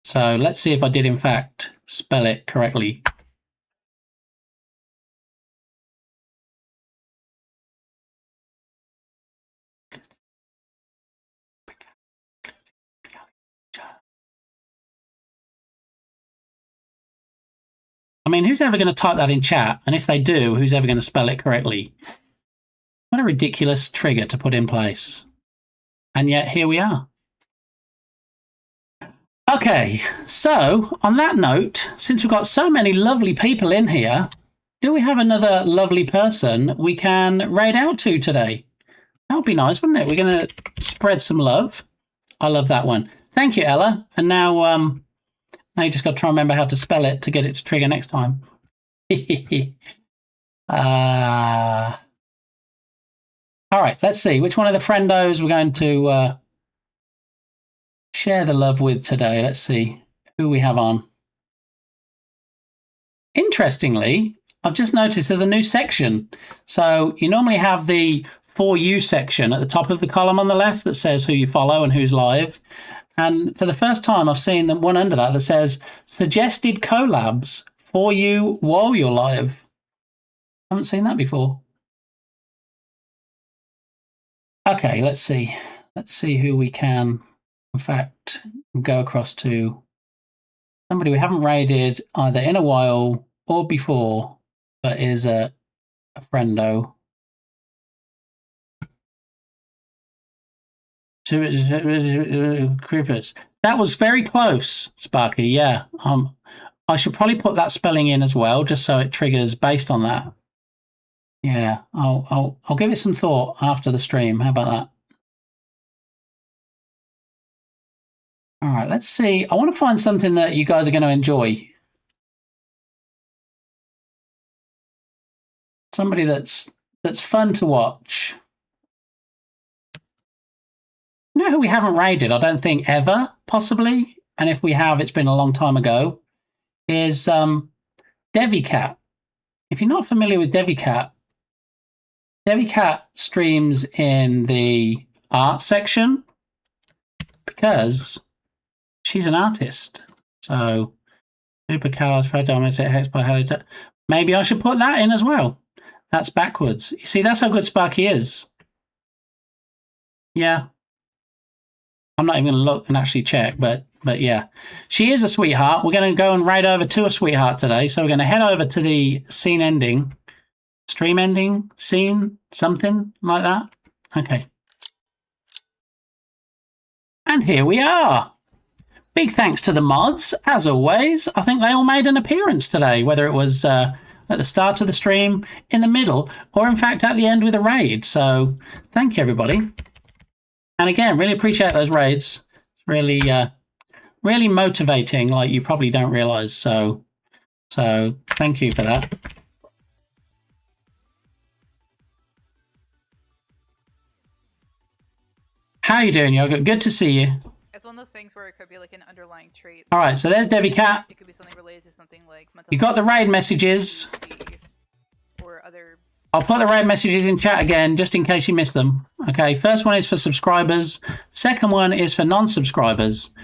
So let's see if I did in fact spell it correctly. I mean, who's ever going to type that in chat? And if they do, who's ever going to spell it correctly? What a ridiculous trigger to put in place. And yet, here we are. Okay, so on that note, since we've got so many lovely people in here, do we have another lovely person we can raid out to today? That would be nice, wouldn't it? We're going to spread some love. I love that one. Thank you, Ella. And now you just got to try and remember how to spell it to get it to trigger next time. All right, let's see. Which one of the friendos we're going to share the love with today? Let's see who we have on. Interestingly, I've just noticed there's a new section. So you normally have the For You section at the top of the column on the left that says who you follow and who's live. And for the first time, I've seen one under that says suggested collabs for you while you're live. I haven't seen that before. Okay, let's see. Let's see who we can, in fact, go across to. Somebody we haven't raided either in a while or before, but is a friendo. Creepers. That was very close, Sparky. Yeah. I should probably put that spelling in as well, just so it triggers based on that. Yeah, I'll give it some thought after the stream. How about that? All right, let's see. I want to find something that you guys are going to enjoy. Somebody that's fun to watch. You know who we haven't raided, I don't think, ever, possibly? And if we have, it's been a long time ago, is Devicat. If you're not familiar with Devicat streams in the art section because she's an artist. So, supercalifragilistic. Maybe I should put that in as well. That's backwards. You see, that's how good Sparky is. Yeah. I'm not even going to look and actually check, but yeah. She is a sweetheart. We're going to go and raid over to a sweetheart today. So we're going to head over to the scene ending. Stream ending, scene, something like that. Okay. And here we are. Big thanks to the mods, as always. I think they all made an appearance today, whether it was at the start of the stream, in the middle, or in fact at the end with a raid. So thank you, everybody. And again, really appreciate those raids. It's really, really motivating, like you probably don't realize. So thank you for that. How you doing, Yoga? Good to see you. It's one of those things where it could be like an underlying trait. All right, so there's Debbie Cat. It could be something related to something like mental You got the raid messages. or other. I'll put the raid messages in chat again, just in case you missed them. Okay, first one is for subscribers. Second one is for non-subscribers.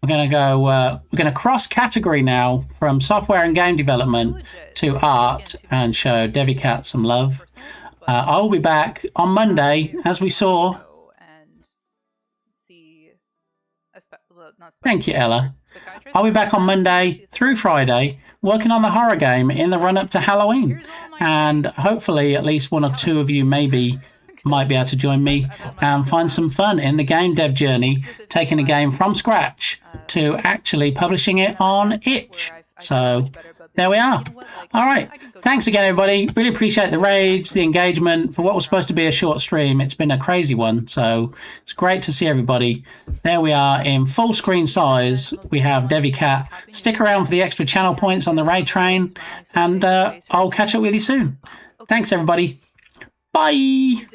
We're going to go. We're going to cross category now from software and game development to art and show Debbie Cat some love. I will be back on Monday, as we saw. Thank you, Ella. I'll be back on Monday through Friday, working on the horror game in the run-up to Halloween. And hopefully at least one or two of you maybe might be able to join me and find some fun in the game dev journey, taking a game from scratch to actually publishing it on itch. So there we are. All right. Thanks again, everybody. Really appreciate the raids, the engagement for what was supposed to be a short stream. It's been a crazy one. So it's great to see everybody. There we are in full screen size. We have Debbie Cat. Stick around for the extra channel points on the raid train. And I'll catch up with you soon. Thanks, everybody. Bye.